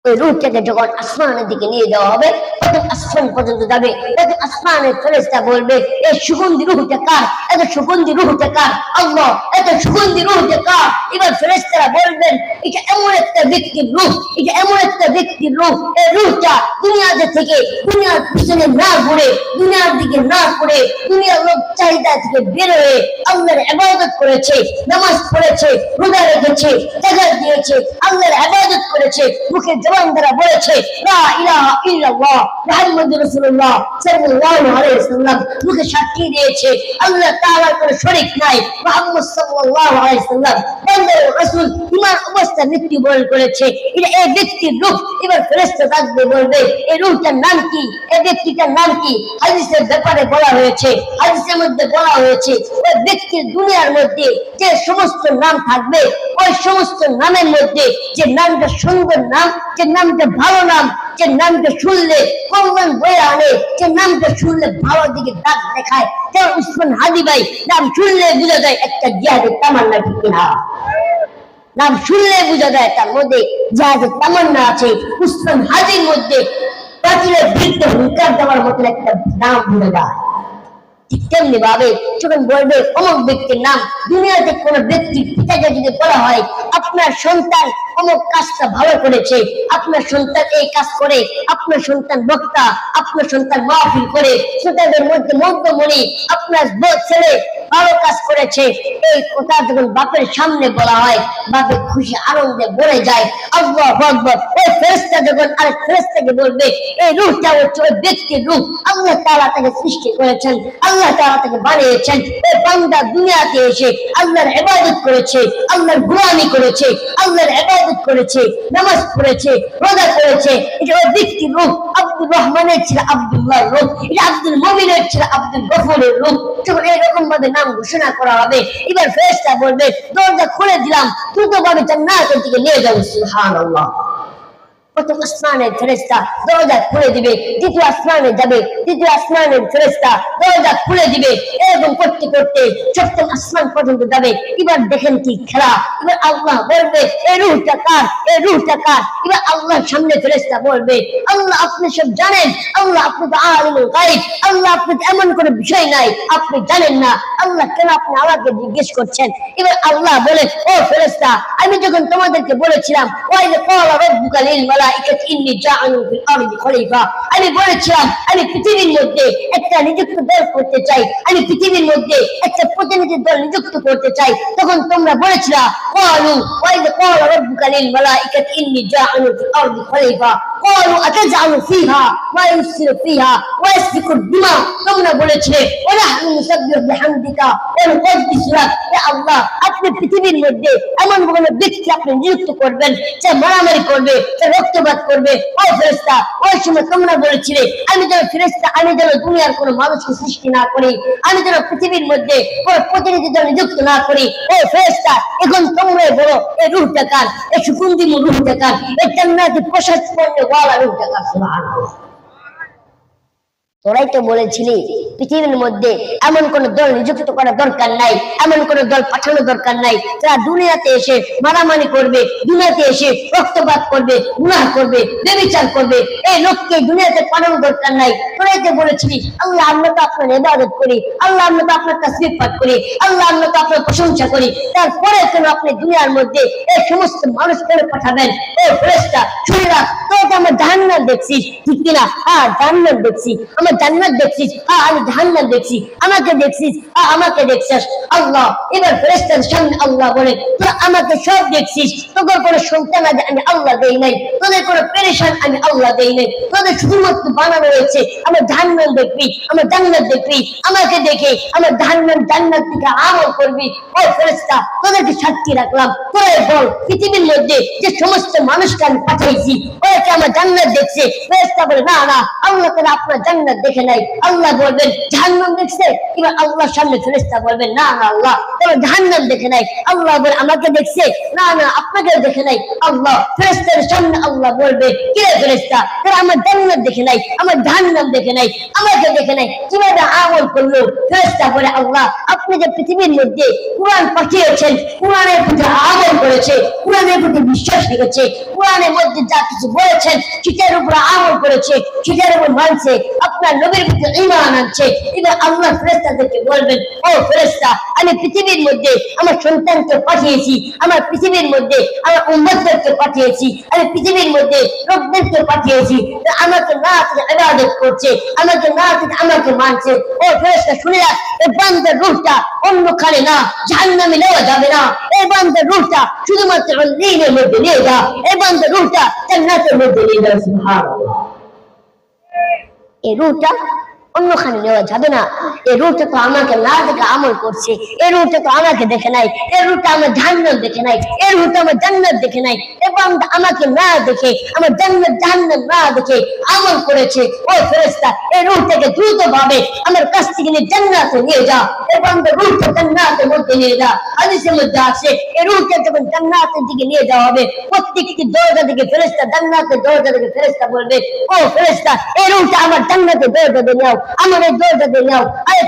ওই রূহটাকে যখন আসমানের দিকে নিয়ে যাওয়া হবে, প্রথম আসমান পর্যন্ত যাবে, প্রথম আসমানের ফেরেশতা বলবে, এই সুগন্ধি রূহটা কার, এত সুগন্ধি রূহটা কার, আল্লাহ এত সুগন্ধি রূহটা কার। এবার ফেরেশতারা বলবেন, এটা এমন একটা ব্যক্তির রূহ, এটা এমন একটা ব্যক্তির রূহ, এই রূহটা দুনিয়াতে থেকে দুনিয়ার পিছনে না ঘুরে, দুনিয়ার দিকে না করে, দুনিয়ার লোক চাহিদা থেকে বের হয়ে আল্লাহর ইবাদত করেছে, নামাজ পড়েছে, রোজা রেখেছে, যাকাত দিয়েছে, আল্লাহর ইবাদত করেছে, মুখে জবান দ্বারা বলেছে লা ইলাহা ইল্লাল্লাহ মুহাম্মাদুর রাসূলুল্লাহ সাল্লাল্লাহু আলাইহি ওয়াসাল্লাম, মুখে সাক্ষী দিয়েছে আল্লাহ তাআলার কোনো শরীক নাই, মুহাম্মদ সাল্লাল্লাহু আলাইহি ওয়াসাল্লাম বান্দা ও রাসূল, ঈমান অবস্থায় মৃত্যুবরণ করেছে, এটা এই ব্যক্তির রূহ। এবার ফেরেশতা ডাকবে, বলবে এই রূহটার নাম কি, এই ব্যক্তিটার নাম কি। হাদিসের ব্যাপারে বলা হয়েছে, হাদিসের মধ্যে বলা হয়েছে ওই ব্যক্তির দুনিয়ার মধ্যে যে সমস্ত নাম থাকবে, ওই সমস্ত নামের মধ্যে যে নামটা সুন্দর নাম, যে নামটা ভালো নাম, যে নামটা শুনলে কল্যাণ বয়ে আনে, যে নামটা শুনলে ভালো দিকে দাগ দেখায়, যেমন উসমান হাদি ভাই নাম শুনলে বোঝা যায় একটা জিহাদের তামান্না, ঠিক কিনা? নাম শুনলে বোঝা যায় তার মধ্যে জিহাদের তামান্না আছে। উসমান হাদির মধ্যে বাতিলের বিরুদ্ধে হুঙ্কার দেওয়ার মতো একটা নাম বোঝা যায়। ঠিক তেমনি ভাবে যখন বলবে অমুক ব্যক্তির নাম, দুনিয়াতে কোন ব্যক্তির পিতাকে যদি বলা হয় আপনার সন্তান অমুক কাজটা ভালো করেছে, আপনার সন্তান এই কাজ করে, আপনার সন্তান বক্তা, আপনার সন্তান মাহফিল করে, শ্রোতাদের মধ্যে মধ্যমণি, আপনার ছেলে ভালো কাজ করেছে, এই কথা যখন বাপের সামনে বলা হয়, বাপে খুশি আনন্দে ভরে যায়। আল্লাহু আকবার। ওই ফেরেশতা যখন আরেক ফেরেশতাকে বলবে এই রূহটা হচ্ছে ওই ব্যক্তির রূহ, আল্লাহ তাআলা তাকে সৃষ্টি করেছেন, আল্লাহ তাআলা তাকে বানিয়েছেন, ওই বান্দা দুনিয়াতে এসে আল্লাহর ইবাদত করেছে, আল্লাহর গোলামি করেছে, আল্লাহর ইবাদত করেছে, নামাজ পড়েছে, রোজা করেছে, এটা ওই ব্যক্তির রূহ। আব্দুর রহমানের ছিল আব্দুল্লাহর রূহ, এটা আব্দুল মুমিনের ছিল আব্দুল গফুরের রূহ। যখন এরকম ভাবে নাম ঘোষণা করা হবে, এবার ফেরেশতা বলবে দরজা খুলে দিলাম, দ্রুতভাবে জান্নাতের দিকে নিয়ে যাও। সুবহানাল্লাহ। প্রথম আসমানের ফেরেশতা দরজা খুলে দিবে, দ্বিতীয় আসমানে যাবে, দ্বিতীয় আসমানের ফেরেশতা দরজা খুলে দিবে, এরকম করতে করতে সপ্তম আসমান পর্যন্ত যাবে। এবার দেখেন কি খেলা, এবার আল্লাহ বলবে এই রূহটা কার, এই রূহটা কার। এবার আল্লাহর সামনে ফেরেশতা বলবে আল্লাহ আপনি সব জানেন, আল্লাহ আপনি তো আলিমুল গায়ব, আল্লাহ আপনি এমন কোনো বিষয় নাই আপনি জানেন না, আল্লাহ কেন আপনি আমাকে জিজ্ঞেস করছেন। এবার আল্লাহ বলে ও ফেরেশতা আমি যখন তোমাদেরকে বলেছিলাম ওয়াইযা ক্বালা রাব্বুকা লিল মালাইকাতি ইন্নী জাআলুন ফিল আরদি খলিফা, আমি বলেছিলাম আমি পৃথিবীর মধ্যে একটা নিযুক্ত দল করতে চাই, আমি পৃথিবীর মধ্যে একটা প্রতিনিধি দল নিযুক্ত করতে চাই, তখন তোমরা বলেছিলা ক্বালু ওয়াইযা ক্বালা রাব্বুকা লিল মালাইকাতি ইন্নী জাআলুন ফিল আরদি খলিফা ক্বালু আতাজআলু ফিহা মা ইউফসিদু ফিহা ওয়া ইয়াসফিকু দিমা, তোমরা বলেছিলে ওয়া নাহনু নুসাব্বিহু বিহামদিকা ওয়া নুকদ্দিসু লাক। হে আল্লাহ আপনি পৃথিবীর মধ্যে এমন কোনো ব্যক্তি আপনি নিযুক্ত করবেন যে মারামারি করবে, যে রক্তপাত করবে। ও ফেরেশতা ওই সময় তোমরা বলেছিলে আমি যেন ফেরেশতা, আমি যেন দুনিয়ার কোনো মানুষকে সৃষ্টি না করি, আমি যেন পৃথিবীর মধ্যে কোনো প্রতিনিধি দল নিযুক্ত না করি। ও ফেরেশতা এখন তোমরাই বলো এই রূহটা কার, এই সুগন্ধিম রূহটা কার, এই জান্নাতে প্রশস্ত ওয়ালা রূহটা কার। সুবহানাল্লাহ। তোরাই তো বলেছিলি পৃথিবীর মধ্যে এমন কোন দল নিযুক্ত করা দরকার নাই, এমন কোন দল পাঠানো দরকার নাই যারা দুনিয়াতে এসে মারামারি করবে, দুনিয়াতে এসে রক্তপাত করবে, গুনাহ করবে, ব্যভিচার করবে, এই লোককে দুনিয়াতে পাঠানো দরকার নাই। তোরাই তো বলেছিলি আল্লাহ আমরা তো আপনার ইবাদত করি, আল্লাহ আমরা তো আপনার তাসবিহ পাঠ করি, আল্লাহ আমরা তো আপনার প্রশংসা করি, তারপরে কেন আপনি দুনিয়ার মধ্যে এই সমস্ত মানুষ করে পাঠাবেন। ও ফেরেশতা শুনে রাখ, তোরা তো আমার জাহান্নাম দেখছিস ঠিক কিনা? হ্যাঁ জাহান্নাম দেখছি, আমার জান্নাত দেখছিস, আমি জাহান্নাম দেখছি, আমাকে দেখছিস, আমাকে দেখছিস। আল্লাহ এবার ফেরেশতার সামনে আল্লাহ বলে তোরা আমাকে সব দেখছিস, তোদের কোনো সন্তান আজ আমি আল্লাহ দেই নাই, তোদের কোনো পেরেশান আমি আল্লাহ দেই নাই, তোদের শুধুমাত্র বানানো রয়েছে আমার জাহান্নাম দেখবি, আমার জান্নাত দেখবি, আমাকে দেখে আমার জাহান্নাম জান্নাত থেকে আমল করবি। ও ফেরেশতা তোদেরকে সাক্ষী রাখলাম, তোরাই বল পৃথিবীর মধ্যে যে সমস্ত মানুষকে আমি পাঠাইছি ওরা কি আমার জান্নাত দেখছে? ফেরেশতা বলে না না আল্লাহ তাআলা আপনার জান্নাত দেখে নাই। আল্লাহ বলবেন জাহান্নাম দেখছে? এবার আল্লাহর সামনে ফেরেশতা বলবেন না না আল্লাহ তাআলা জাহান্নাম দেখে নাই। আল্লাহ বলে আমাকে দেখছে? না না আপনাকে দেখে নাই। আল্লাহ ফেরেশতার সামনে আল্লাহ বলবে কি রে ফেরেশতা তারা আমার জান্নাত দেখে নাই, আমার জাহান্নাম দেখে নাই, আমাকে দেখে নাই, কিভাবে আমল করলো? ফেরেশতা বলে আল্লাহ আপনি যে পৃথিবীর মধ্যে কুরআন পাঠিয়েছেন, কোরআনের প্রতি আমল করেছে, কোরআনের প্রতি বিশ্বাস রেখেছে, কোরআনের মধ্যে যা কিছু বলেছেন সেটার উপর আমল করেছে, সেটার উপর মানছে, আপনার নবীর প্রতি ঈমান আনছে। এবার আল্লাহ ফেরেশতাদেরকে বলবেন ও ফেরেশতা আমি পৃথিবীর মধ্যে আমার সন্তানকে পাঠিয়েছি, আমার পৃথিবীর মধ্যে আমার উম্মতদেরকে পাঠিয়েছি, আমি পৃথিবীর মধ্যে লোকদেরকে পাঠিয়েছি, আমাকে না ইবাদত করছে, আমাকে না আমাকে মানছে। ও ফেরেশতা শুনে রাখ এই বান্দার রূহটা অন্যখানে না জাহান্নামে নেওয়া যাবে না, এই বান্দার রূহটা শুধুমাত্র দ্বীনের মধ্যে নিয়ে যা, এই বান্দার রূহটা জান্নাতের মধ্যে নিয়ে যা। সুবহানাল্লাহ। এই রূহটা অন্যখানে নেওয়া যাবে না, এই রূহটা তো আমাকে না দেখে আমল করছে, এই রূহটা তো আমাকে দেখে নাই, এই রূহটা আমার জাহান্নাম দেখে নাই, এই রূহটা আমার জান্নাত দেখে নাই, এবং আমাকে না দেখে আমার জান্নাত জাহান্নাম না দেখে আমল করেছে। ও ফেরেশতা এই রূহটাকে দ্রুত ভাবে আমার কাছ থেকে নিয়ে জান্নাতে নিয়ে যা, এবং রূহটা জান্নাতের মধ্যে নিয়ে যা। হাদিসের মধ্যে আছে এই রূহটা যখন জান্নাতের দিকে নিয়ে যাওয়া হবে প্রত্যেকটি দরজা থেকে ফেরেশতা, জান্নাতের দরজা থেকে ফেরেশতা বলবে ও ফেরেশতা এই রূহটা আমার জান্নাতের দরজা দিয়ে নাও, আমার এই দরজা দিয়ে নাও। আরেক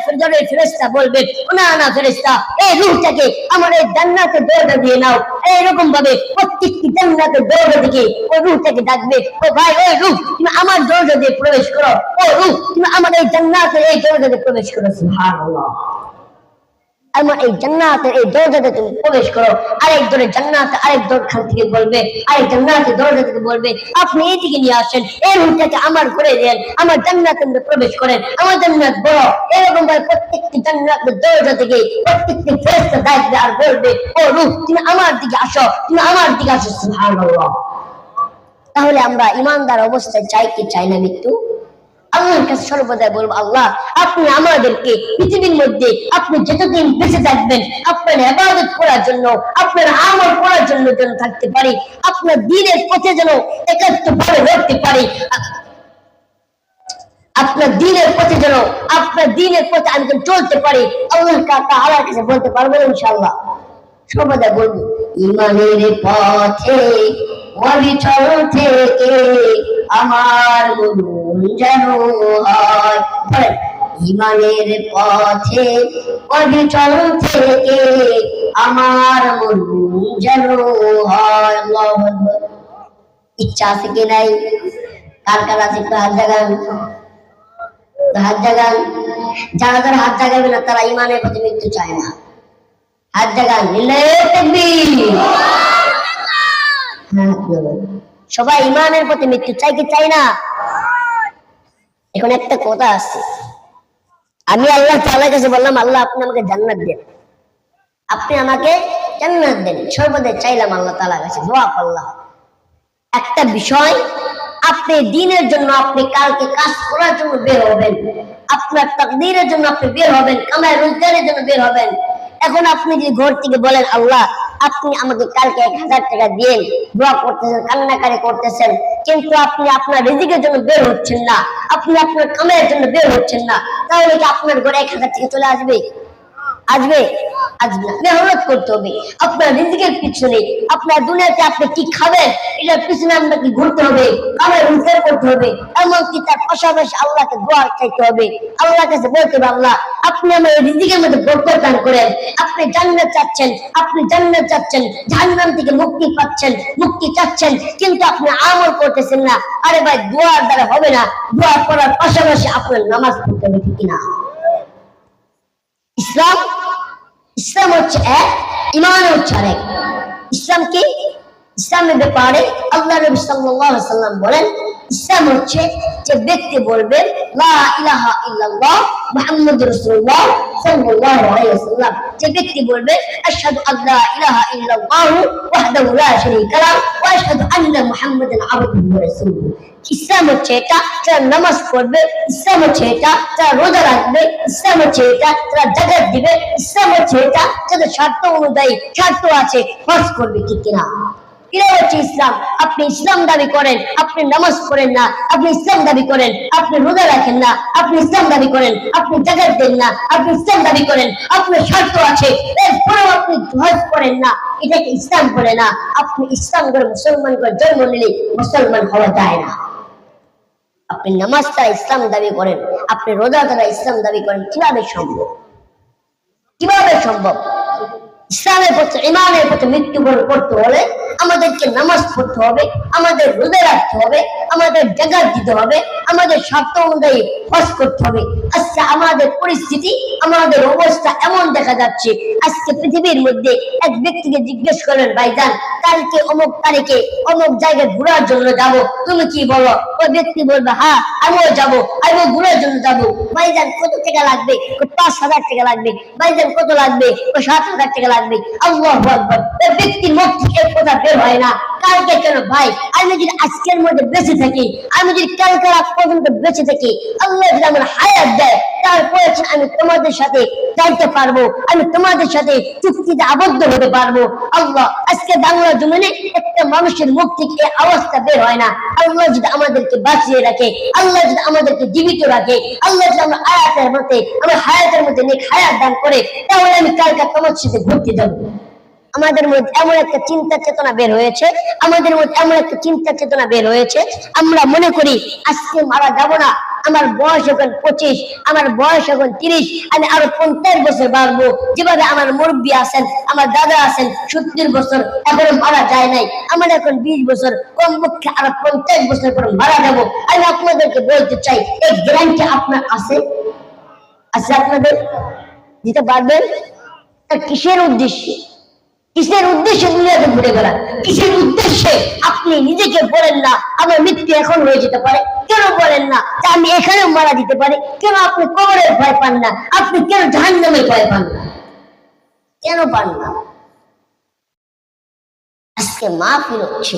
ফেরেশতা বলবে না না ফেরেশতা এই রূহটাকে আমার এই জান্নাতের দরজা দিয়ে নাও। এইরকম ভাবে প্রত্যেকটি জান্নাতের দরজা থেকে ওই রূহটাকে ডাকবে ও ভাই ওই রূহ তুমি আমার দরজা দিয়ে প্রবেশ করো, ও রূহ তুমি আমার এই জান্নাতের এই দরজা দিয়ে প্রবেশ করো। সুবহানাল্লাহ। আমার এই জান্নাতের এই দরজাতে তুমি প্রবেশ করো। আরেক দরে জান্নাত আরেক দরখান থেকে বলবে, আরেক জান্নাতের দরজা থেকে বলবে আপনি এইদিকে নিয়ে আসেন, এই রূহটাকে আমার করে দেন, আমার জান্নাতে প্রবেশ করেন, আমার জান্নাত বড়। এরকম ভাবে প্রত্যেকটি জান্নাতের দরজা থেকে প্রত্যেকটি ফেরেশতা ডাকবে আর বলবে ও রূহ তুমি আমার দিকে আসো, তুমি আমার দিকে আসো। সুবহানাল্লাহ। তাহলে আমরা ঈমানদার অবস্থায় চাই কি চাই না মৃত্যু? আল্লাহর কাছে সর্বদাই বলবো আল্লাহ আপনি আমাদেরকে পৃথিবীর মধ্যে আপনি যতদিন বেঁচে থাকবেন আপনার ইবাদত করার জন্য, আপনার আমল করার জন্য যেন থাকতে পারি, আপনার দ্বীনের পথে যেন একাত্মভাবে লড়তে পারি, আপনার দ্বীনের পথে যেন আপনার দ্বীনের পথে আমি যেন চলতে পারি। আল্লাহর কাছে বলতে পারবো ইনশাআল্লাহ। সর্বদা বলবো ঈমানের পথে অবিচল থেকে আমার মন যেন হয়। বলেন, ইমানের পথে অবিচল থেকে আমার মন যেন হয়। আল্লাহু আকবার। ইচ্ছা আছে কি নাই? কার কার আছে একটু হাত জাগান, হাত জাগান। যারা যারা হাত জাগাবে না তারা ইমানের প্রতি মৃত্যু চায় না। হাত জাগান, লিল্লাহি তাকবীর। সবাই ইমানের প্রতি মৃত্যু চাই কি চাই না? এখন একটা কথা আছে, আমি আল্লাহ তাআলার কাছে বললাম, আল্লাহ আপনি আমাকে জান্নাত দেন, আপনি আমাকে জান্নাত দেন। সর্বদাই চাইলাম আল্লাহ তাআলার কাছে, দোয়া করলাম। একটা বিষয়, আপনি দিনের জন্য আপনি কালকে কাজ করার জন্য বের হবেন, আপনার তাকদীরের জন্য আপনি বের হবেন, কামাই রোজগারের জন্য বের হবেন। এখন আপনি যদি ঘর থেকে বলেন, আল্লাহ আপনি আমাকে কালকে 1000 টাকা দিয়েন, দোয়া করতেছেন, কান্নাকারি করতেছেন, কিন্তু আপনি আপনার রিজিকের জন্য বের হচ্ছেন না, আপনি আপনার কামাইয়ের জন্য বের হচ্ছেন না, তাহলে কি আপনার ঘরে 1000 টাকা চলে আসবে? আসবে? আসবে না। মেহনত করতে হবে আপনার রিজিকের পিছনে। আপনার দুনিয়াতে আপনি কি খাবেন এটার পিছনে আপনাকে ঘুরতে হবে, কামাই রোজগার করতে হবে, এমনকি তার পাশাপাশি আল্লাহকে দোয়া চাইতে হবে। আল্লাহর কাছে বলতে হবে, আল্লাহ আপনি আমার রিজিকের মধ্যে বরকত দান করেন। আপনি জান্নাত চাচ্ছেন, আপনি জান্নাত চাচ্ছেন, জাহান্নাম থেকে মুক্তি পাচ্ছেন, মুক্তি চাচ্ছেন, কিন্তু আপনি আমল করতেছেন না। আরে ভাই, দোয়ার দ্বারা হবে না, দোয়া করার পাশাপাশি আপনার নামাজ পড়তে হবে, ঠিক কিনা? ইসলাম, ইসলাম হচ্ছে এক, ঈমান হচ্ছে আরেক। ইসলাম কি? ইসলামের ব্যাপারে আল্লাহ নবী সাল্লাল্লাহু আলাইহি সাল্লাম বলেন, ইসলাম হচ্ছে যে ব্যক্তি বলবে লা ইলাহা ইল্লাল্লাহ মুহাম্মাদুর রাসূলুল্লাহ সাল্লাল্লাহু আলাইহি ওয়াসাল্লাম, যে ব্যক্তি বলবে আশহাদু আল্লা ইলাহা ইল্লাল্লাহ ওয়াহদাহু লা শারীকা লাহু ওয়া আশহাদু আন্না মুহাম্মাদান আবদুহু ওয়া রাসূলুহু। ইসলাম হচ্ছে এটা, যারা নামাজ পড়বে। ইসলাম হচ্ছে এটা, যারা রোজা রাখবে। ইসলাম হচ্ছে এটা, যারা যাকাত দিবে। ইসলাম হচ্ছে এটা, যাদের স্বার্থ অনুযায়ী স্বার্থ আছে, হজ করবে, ঠিক কিনা? এটা হচ্ছে ইসলাম। আপনি ইসলাম দাবি করেন, আপনি নামাজ পড়েন না, আপনি ইসলাম দাবি করেন, আপনি রোজা রাখেন না, আপনি ইসলাম দাবি করেন, আপনি যাকাত দেন না, আপনি ইসলাম দাবি করেন, আপনার স্বার্থ আছে, এরপরেও আপনি হজ করেন না, এটাকে ইসলাম বলে না। আপনি ইসলাম করে মুসলমান করে জন্ম নিলে মুসলমান হওয়া যায় না। আপনি নামাজ দ্বারা ইসলাম দাবি করেন, আপনি রোজা দ্বারা ইসলাম দাবি করেন, কিভাবে সম্ভব? কিভাবে সম্ভব? ইসলামের প্রতি, ঈমানের প্রতি মৃত্যুবরণ করতে হলে আমাদেরকে নামাজ পড়তে হবে, আমাদের রোজা রাখতে হবে, আমাদের যাকাত দিতে হবে, আমাদের শর্ত অনুযায়ী হজ করতে হবে। আজকে আমাদের পরিস্থিতি, আমাদের অবস্থা এমন দেখা যাচ্ছে, আজকে পৃথিবীর মধ্যে এক ব্যক্তিকে জিজ্ঞেস করেন, ভাইজান কালকে অমুক তারিখে অমুক জায়গায় ঘোরার জন্য যাব, তুমি কি বলো? ওই ব্যক্তি বলবে, হ্যাঁ আমিও যাবো, আমিও ঘোরার জন্য যাবো। ভাইজান কত টাকা লাগবে? 5000 টাকা লাগবে। ভাইজান কত লাগবে? 7000 টাকা লাগবে। আল্লাহু আকবার। ওই ব্যক্তির মুখ থেকে কথা বের হয় না, কালকে কেন? ভাই আমি যদি আজকের মধ্যে বেঁচে থাকি, আমি যদি কালকে রাত পর্যন্ত বেঁচে থাকি, আল্লাহ যদি আমার হায়াত দেয়, তারপরে আমি তোমাদের সাথে যাইতে পারবো, আমি তোমাদের সাথে চুক্তিতে আবদ্ধ হতে পারবো। আল্লাহ, আজকে বাংলা জমিনে একটা মানুষের মুখ থেকে এই আওয়াজটা বের হয় না। আল্লাহ যদি আমাদেরকে বাঁচিয়ে রাখে, আল্লাহ যদি আমাদেরকে জীবিত রাখে, আল্লাহ যদি আমার আয়াতের মধ্যে, আমার হায়াতের মধ্যে নেক হায়াত দান করে, তাহলে আমি কালকে তোমার সাথে ঘুরতে যাবো। আমাদের মধ্যে এমন একটা চিন্তা চেতনা বের হয়েছে, আমাদের মধ্যে এমন একটা চিন্তা চেতনা বের হয়েছে, আমরা মনে করি আজকে মারা যাব না, আমার বয়স এখন 25, আমার বয়স এখন 30, আমি আরো 50 বছর বাড়বো। যেভাবে আমার মুরব্বী আছেন, আমার দাদা আছেন 70 বছর, এখনো মারা যায় নাই, আমার এখন 20 বছর, কমপক্ষে আরো 50 বছর পর মারা যাবো। আমি আপনাদেরকে বলতে চাই, এই গ্যারান্টি আপনার আছে? আছে আপনাদের? দিতে পারবেন? কিসের উদ্দেশ্যে? কিসের উদ্দেশ্যে দুনিয়াতে ঘুরে বেড়ান? কিসের উদ্দেশ্যে? আপনি নিজেকে বলেন না আমার মৃত্যু এখন হয়ে যেতে পারে? কেন বলেন না যে আমি এখানে মারা যেতে পারি? কেন আপনি কবরের ভয় পান না? আপনি কেন জাহান্নামের ভয় পান না? কেন পান না? আজকে মাহফিল হচ্ছে,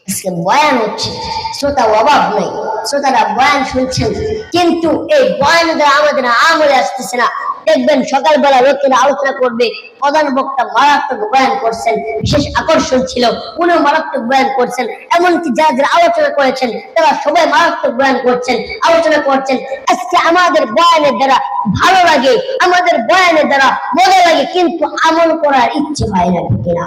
আজকে বয়ান হচ্ছে, শ্রোতা অভাব নাই, শ্রোতারা বয়ান শুনছেন, কিন্তু এই বয়ান দ্বারা আমাদের আমলে আসতেছে না। দেখবেন সকালবেলা লোকেরা আলোচনা করবে, প্রধান বক্তা মারাত্মক বয়ান করছেন, বিশেষ আকর্ষণ ছিল, উনি মারাত্মক বয়ান করছেন, এমনকি যারা যারা আলোচনা করেছেন তারা সবাই মারাত্মক বয়ান করছেন, আলোচনা করছেন। আজকে আমাদের বয়ানের দ্বারা ভালো লাগে, আমাদের বয়ানের দ্বারা মজা লাগে, কিন্তু আমল করার ইচ্ছে হয় না, কিনা?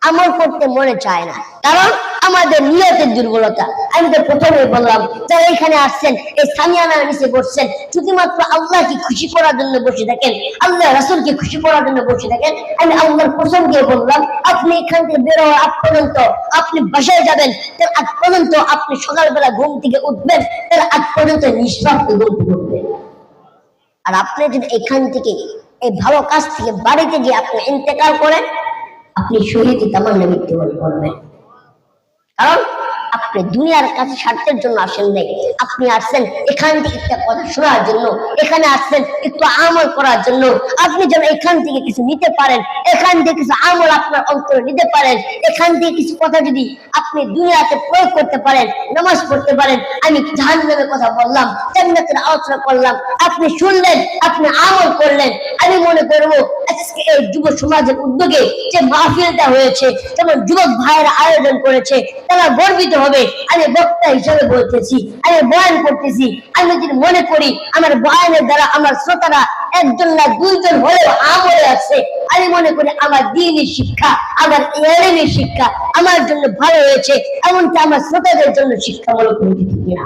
আমল করতে মনে চায় না, কারণ আমাদের নিয়তের দুর্বলতা। আমি তো প্রথমে বললাম, যারা এখানে আসছেন, এই সামিয়ানার নিচে বসছেন, শুধুমাত্র আল্লাহকে খুশি করার জন্য বসে থাকেন, আল্লাহ রাসূলকে খুশি করার জন্য বসে থাকেন। আমি আল্লাহর কসম দিয়ে বললাম, আপনি এখান থেকে বের হওয়ার আগ পর্যন্ত, আপনি বাসায় যাবেন তার আগ পর্যন্ত, আপনি সকালবেলা ঘুম থেকে উঠবেন তার আগ পর্যন্ত নিঃশ্বাস ঘুম থেকে উঠবেন। আর আপনি যদি এখান থেকে এই ভালো কাজ থেকে বাড়িতে গিয়ে আপনি ইন্তেকাল করেন, আপনি শহীদ তামান্না মৃত্যুবরণ করবেন। কারণ আপনি দুনিয়ার কাছে স্বার্থের জন্য আসেন নাই, আপনি আসছেন এখান থেকে একটা কথা শোনার জন্য, এখানে আসছেন একটু আমল করার জন্য। আপনি যেন এখান থেকে কিছু নিতে পারেন, এখান থেকে কিছু আমল আপনার অন্তরে নিতে পারেন, এখান থেকে কিছু কথা যদি আপনি দুনিয়াতে প্রয়োগ করতে পারেন, নামাজ পড়তে পারেন। আমি জাহান্নামের কথা বললাম, জান্নাতের আলোচনা করলাম, আপনি শুনলেন, আপনি আমল করলেন। আমি মনে করবো আজকে এই যুব সমাজের উদ্যোগে যে মাহফিলটা হয়েছে, যেমন যুবক ভাইয়েরা আয়োজন করেছে, তারা গর্বিত হবে। আমি বক্তা হিসেবে বলতেছি, আমি বয়ান করতেছি, আমি যদি মনে করি আমার বয়ানের দ্বারা আমার শ্রোতারা একজন না দুইজন হলেও আমলে আছে, আমি মনে করি আমার দ্বীনি শিক্ষা, আমার ইলমি শিক্ষা আমার জন্য ভালো হয়েছে, এমনকি আমার শ্রোতাদের জন্য শিক্ষামূলক হয়েছে কিনা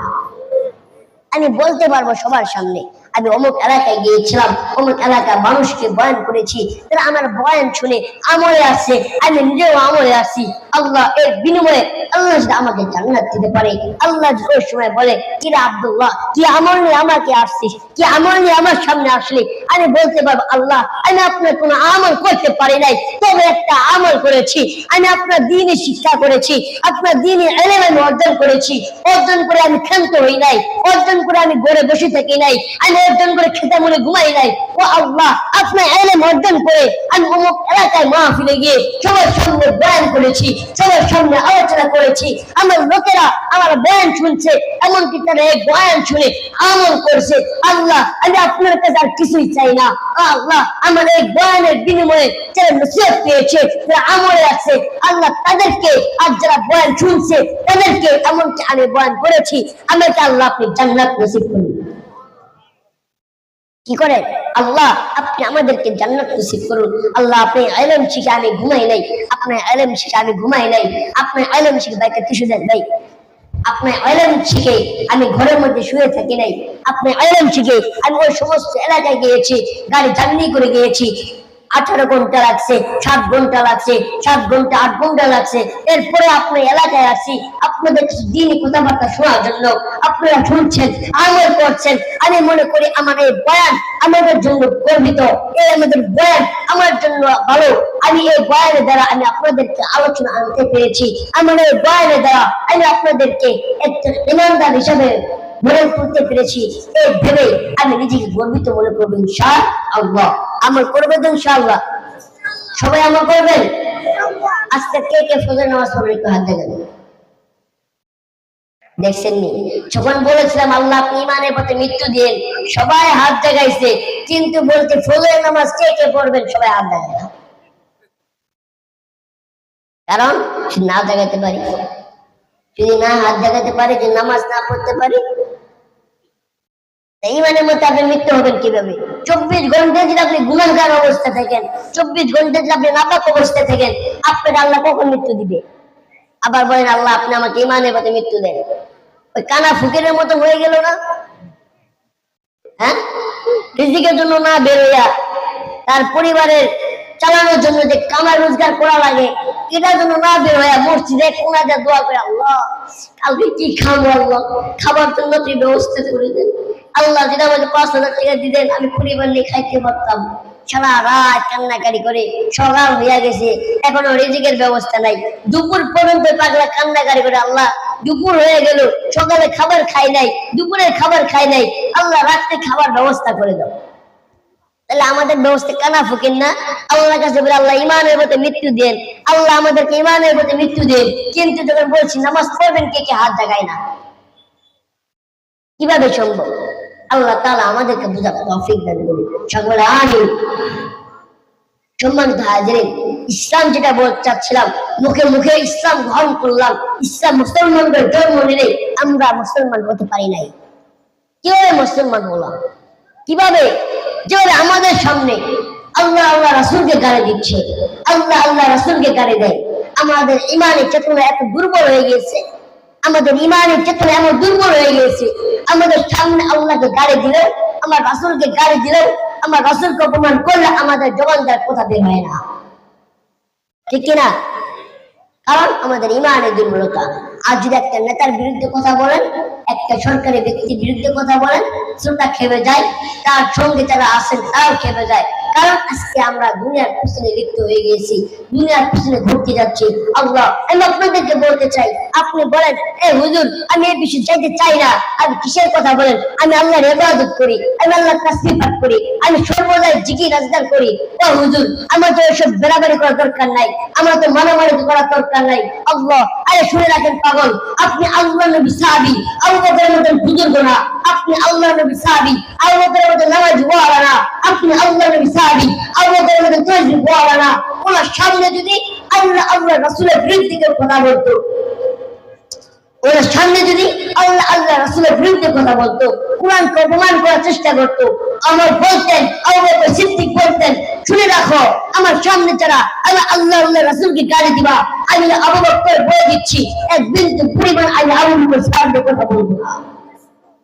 আমি বলতে পারবো সবার সামনে। আমি অমুক এলাকায় গিয়েছিলাম, অমুক এলাকার মানুষকে বয়ান করেছি, তারা আমার বয়ান শুনে আমলে আসছে, আমি নিজেও আমলে আসছি। আল্লাহ এর বিনিময়ে আল্লাহ যদি আমাকে জান্নাত দিতে পারে, আল্লাহ ওই সময় বলে, কিরা আব্দুল্লাহ, কি আমল নিয়ে আমাকে আসছিস, কি আমল নিয়ে আমার সামনে আসলি? আমি বলতে পারবো, আল্লাহ আমি আপনার কোনো আমল করতে পারি নাই, তবে একটা আমল করেছি, আমি আপনার দ্বীনি শিক্ষা করেছি, আপনার দ্বীনি ইলম আমি অর্জন করেছি। অর্জন করে আমি ক্ষান্ত হই নাই, অর্জন করে আমি ঘরে বসে থাকি নাই, আমি অর্জন করে খেতে মনে ঘুমাই নাই। ও আল্লাহ, আপনার ইলম অর্জন করে আমি অমুক এলাকায় মাহফিলে গিয়ে সবার সামনে বয়ান করেছি, সবার সামনে আলোচনা করেছি, আমার লোকেরা আমার বয়ান শুনছে, এমনকি তারা এই বয়ান শুনে আমল করছে। আল্লাহ আমি আপনার কাছে আর কিছুই চাই না। আল্লাহ আমার এই বয়ানের বিনিময়ে যারা নসিহত পেয়েছে, যারা আমলে আছে, আল্লাহ তাদেরকে, আর যারা বয়ান শুনছে তাদেরকে, এমনকি আমি বয়ান করেছি, আমাকে আল্লাহ আপনি জান্নাত নসিব করুন। কি করে? আল্লাহ আপনি আমাদেরকে জান্নাত নসিব করুন। আল্লাহ আপনি ইলম শিখে আমি ঘুমাই নাই, আপনার ইলম শিখে আমি ঘুমাই নাই, আপনার ইলম শিখে ভাইকে টিস্যু দেন ভাই, আপনার ইলম শিখে আমি ঘরের মধ্যে শুয়ে থাকি নাই, আপনার ইলম শিখে আমি ওই সমস্ত এলাকায় গিয়েছি, গাড়ি জার্নি করে গিয়েছি, 18 ঘন্টা লাগছে, 7 ঘন্টা লাগছে, 7 ঘন্টা 8 ঘন্টা লাগছে, এরপরে আপনার এলাকায় আসি আপনাদের দিনই কথাবার্তা শোনার জন্য। আপনারা শুনছেন, আমল করছেন। আমি মনে করি আমার এই বয়ান আমাদের জন্য গর্বিত, এই আমাদের বয়ান আমার জন্য ভালো। আমি এই বয়ানের দ্বারা আমি আপনাদেরকে আলোচনা আনতে পেরেছি, আমার এই বয়ানের দ্বারা আমি আপনাদেরকে একজন ইমানদার হিসাবে গড়ে তুলতে পেরেছি, এই ভেবে আমি নিজেকে গর্বিত মনে করবো। ইনশাআল্লাহ আমল করবেন তো? ইনশাআল্লাহ সবাই আমল করবেন। আজকে কে কে ফজর নামাজ পড়বেন একটু হাত দেখান। দেখছেননি? যখন বলেছিলাম আল্লাহ আপনি ইমানের পথে মৃত্যু দিন, সবাই হাত জাগাইছে, কিন্তু বলতে ফজরের নামাজ কে কে পড়বেন সবাই হাত জাগায় না। কারণ না জাগাতে পারি, যদি না হাত জাগাতে পারি, যদি নামাজ না পড়তে পারি, ইমানের মধ্যে আপনি মৃত্যু হবেন কিভাবে? 24 ঘন্টা যদি আপনি গুনাহগার অবস্থা থাকেন, 24 ঘন্টা যদি আপনি নাপাক অবস্থা থাকেন, আপনাকে আল্লাহ কখন মৃত্যু দিবে? আবার বলেন আল্লাহ আপনি আমাকে ইমানের পথে মৃত্যু দেন। ওই কানা ফকিরের মতো হয়ে গেল না? হ্যাঁ, রিজিকের জন্য না বের হইয়া তার পরিবারের চালানোর জন্য যে কামাই রোজগার করা লাগে, এটার জন্য না বের হইয়া মসজিদে কোনা যা দোয়া করে, আল্লাহ কালকে কি খাবো, আল্লাহ খাবার জন্য তুই ব্যবস্থা করে দেন, আল্লাহ যেটা আমাকে 5,000 টাকা দিতেন আমি পরিবার নিয়ে খাইতে পারতাম। সারা রাত কান্নাকারি করে সকাল হইয়া গেছে, এখনো রিজিকের ব্যবস্থা নাই, দুপুর পর্যন্ত পাগলা কান্নাকারি করে, আল্লাহ দুপুর হয়ে গেল, সকালে খাবার খাই নাই, দুপুরের খাবার খাই নাই, আল্লাহ রাত্রে খাবার ব্যবস্থা করে দাও। তাহলে আমাদের ব্যবস্থা কানা ফকির না? আল্লাহর কাছে বলে আল্লাহ ইমানের পথে মৃত্যু দেন, আল্লাহ আমাদেরকে ইমানের পথে মৃত্যু দেন, কিন্তু যখন বলছি নামাজ পড়বেন কে কে হাত জাগায় না, কিভাবে সম্ভব? আল্লাহ তাআলা আমাদেরকে বুঝার তৌফিক দান করুন, সকলে আমিন। সম্মানিত হাজিরিন, ইসলাম যেটা বলতে চাচ্ছিলাম, মুখে মুখে ইসলাম গ্রহণ করলাম, ইসলাম মুসলমানদের জন্ম নিলে আমরা মুসলমান হতে পারি নাই। কিভাবে মুসলমান হলাম? কিভাবে? যেভাবে আমাদের সামনে আল্লাহ আল্লাহ রাসূলকে গালি দিচ্ছে, আল্লাহ আল্লাহ রাসূলকে গালি দেয়, আমাদের ইমানের চেতনা এত দুর্বল হয়ে গেছে, আমাদের ইমানের চেতনা এমন দুর্বল হয়ে গেছে, আমাদের সামনে আল্লাহকে গাড়ি দিলেও, আমার রাসূলকে গাড়ি দিলেও, আমার রাসূলকে অপমান করলে আমাদের জবান দিয়ে কথা বের হয় না, ঠিক কিনা? কারণ আমাদের ইমানের দুর্বলতা। আর যদি একটা নেতার বিরুদ্ধে কথা বলেন, একটা সরকারি ব্যক্তির বিরুদ্ধে কথা বলেন, শ্রোতা খেপে যায়, তার সঙ্গে যারা আছেন তারাও খেপে যায়। কারণ আজকে আমরা দুনিয়ার পিছনে লিপ্ত হয়ে গেছি, দুনিয়ার পিছনে ঘুরতে যাচ্ছি। আল্লাহ, আমি আপনাদেরকে বলতে চাই, আপনি বলেন, এ হুজুর, আমি এই বিষয়ে চাইতে চাই না, আমি কিসের কথা বলেন? আমি আল্লাহর ইবাদত করি, আমি আল্লাহর তাসবিহ পাঠ করি, আমি সর্বদাই জিকির আজকার করি। ও হুজুর, আমার তো এসব বেড়াবাড়ি করার দরকার নাই, আমার তো মারামারি করার দরকার নাই। আল্লাহ, আরে শুনে রাখেন পাগল, আপনি আল্লাহর নবী সাহাবী, আবু বকরের মতন বুজুর্গ না, আপনি আল্লাহর নবী সাহাবী, আবু বকরের মতন নামাজি ওয়ালা না, আপনি আল্লাহর নবী সাহাবী, আবু বকরের মতন তাসবিহ ওয়ালা না। ওনার সামনে যদি আল্লাহ রাসূলের বিরুদ্ধে কেউ কথা বলতো, ওনার সামনে যদি আল্লাহ রাসূলের বিরুদ্ধে কথা বলতো, কোরআনকে অপমান করার চেষ্টা করতো, আমার বলতেন, আবু বকর সিদ্দিক বলতেন, শুনে রাখো, আমার সামনে যারা আল্লাহ রাসূলকে গালি দিবা, আমি আবু বকর বলে দিচ্ছি, এক বিন্দু পরিমাণ আমি আবু বকর সামনে কথা বলবো না।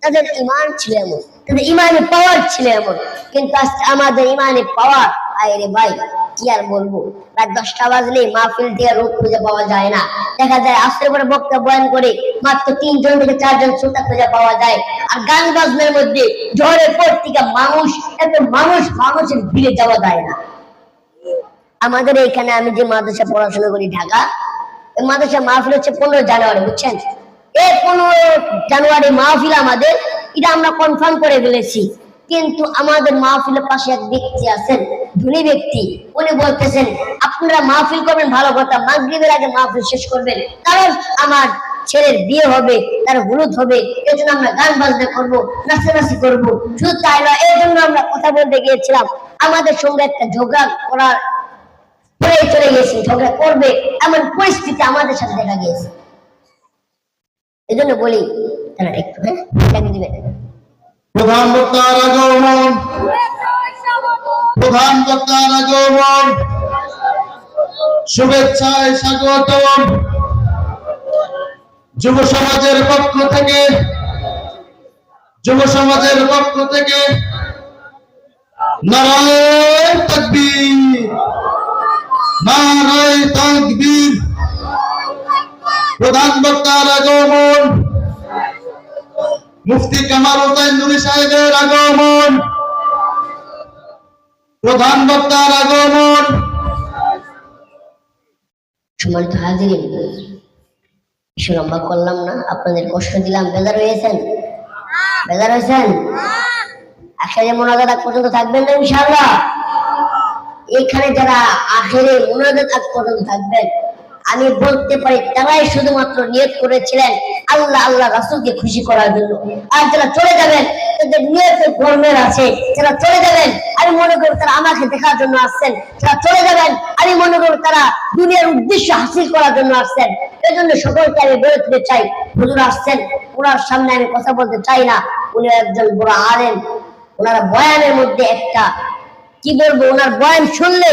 তাদের ঈমান ছিল এমন, তাদের ঈমানের পাওয়ার ছিল এমন। কিন্তু আজকে আমাদের ঈমানের পাওয়ার, আরে ভাই কি আর বলবো, রাত 10টা বাজলে মাহফিল থেকে রোগ খুঁজে পাওয়া যায় না। দেখা যায় আসরে পরে বক্তা বয়ান করে মাত্র 3 জন থেকে 4 জন শ্রোতা খুঁজে পাওয়া যায়। আর গান বাজনার মধ্যে ঝড়ের পর থেকে এত মানুষের ভিড়ে যাওয়া যায় না। আমাদের এখানে আমি যে মাদ্রাসা পড়াশোনা করি ঢাকা, এই মাদ্রাসা মাহফিল হচ্ছে 15 জানুয়ারি, বুঝছেন? এই 15 জানুয়ারি মাহফিল আমাদের, এটা আমরা কনফার্ম করে ফেলেছি। কিন্তু আমাদের মাহফিলের পাশে এক ব্যক্তি আছেন, ধনী ব্যক্তি, উনি বলতেছেন আপনারা মাহফিল করবেন ভালো কথা, মাগরিবের আগে মাহফিল শেষ করবেন, কারণ আমার ছেলের বিয়ে হবে, তার হলুদ হবে, এই জন্য আমরা গান বাজনা করবো, নাচানাচি করবো। শুধু তাই না, এই জন্য আমরা কথা বলতে গিয়েছিলাম, আমাদের সঙ্গে একটা ঝগড়া করার পরে চলে গেছি, ঝগড়া করবে এমন পরিস্থিতি আমাদের সাথে দেখা গিয়েছে। এই জন্য বলি তারা একটু দিবেন। প্রধান বক্তার আগমন, প্রধান বক্তার আগমন, শুভেচ্ছায় স্বাগতম। যুব সমাজের পক্ষ থেকে, যুব সমাজের পক্ষ থেকে নারায়ে তাকবীর, নারায়ে তাকবীর। প্রধান বক্তার আগমন, মুফতি কামাল হোসেন নুরী সাহেবের আগমন, প্রধান বক্তার আগমন। সম্মানিত হাজিরিন, বেশি লম্বা করলাম না, আপনাদের কষ্ট দিলাম, বেজার হয়েছেন? বেজার হয়েছেন? আখেরে মোনাজাত পর্যন্ত থাকবেন না ইনশাআল্লাহ? এখানে যারা আখেরে মোনাজাত পর্যন্ত থাকবেন, আমি বলতে পারি তারাই শুধুমাত্র নিয়ত করেছিলেন আল্লাহ রাসূলকে খুশি করার জন্য। আর যারা চলে যাবেন, তাদের নিয়তে গরমের আছে, যারা চলে যাবেন আমি মনে করি তারা আমাকে দেখার জন্য আসছেন, যারা চলে যাবেন আমি মনে করি তারা দুনিয়ার উদ্দেশ্য হাসিল করার জন্য আসছেন। এই জন্য সকলকে আমি বলে দিতে চাই, হুজুর আসছেন, ওনার সামনে আমি কথা বলতে চাই না, উনি একজন বড় আলেম, ওনার বয়ানের মধ্যে একটা কি বলবো, ওনার বয়ান শুনলে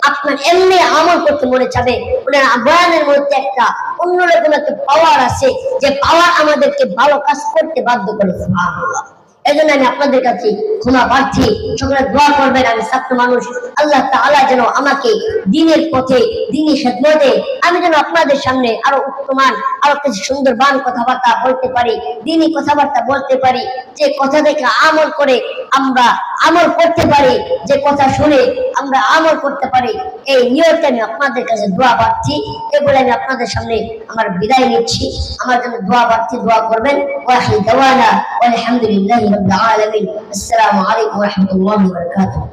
আপনার এমনি আমল করতে মনে চাবে। ওনার বয়ানের মধ্যে একটা অন্যরকম একটা পাওয়ার আছে, যে পাওয়ার আমাদেরকে ভালো কাজ করতে বাধ্য করে। সুবহানাল্লাহ। এই জন্য আমি আপনাদের কাছে ক্ষমা প্রার্থী, সকলে দোয়া করবেন, আমি ছাত্র মানুষ, আল্লাহ তাআলা যেন আমাকে দ্বীনের পথে, দ্বীনি খেদমতে আমি যেন আপনাদের সামনে আরো উত্তমান, আরো কিছু সুন্দর বান কথাবার্তা বলতে পারি, দ্বীনি কথাবার্তা বলতে পারি, যে কথা থেকে আমল করে আমরা আমল করতে পারি, যে কথা শুনে আমরা আমল করতে পারি। এই নিয়তে আমি আপনাদের কাছে দোয়া প্রার্থী, এই বলে আমি আপনাদের সামনে আমার বিদায় নিচ্ছি। আমার জন্য দোয়া প্রার্থী, দোয়া করবেন। ওয়া আখিরু দাওয়ানা আলহামদুলিল্লাহি রাব্বিল আলামিন। আসসালামু আলাইকুম ওয়া রাহমাতুল্লাহি ওয়া বারাকাতুহু।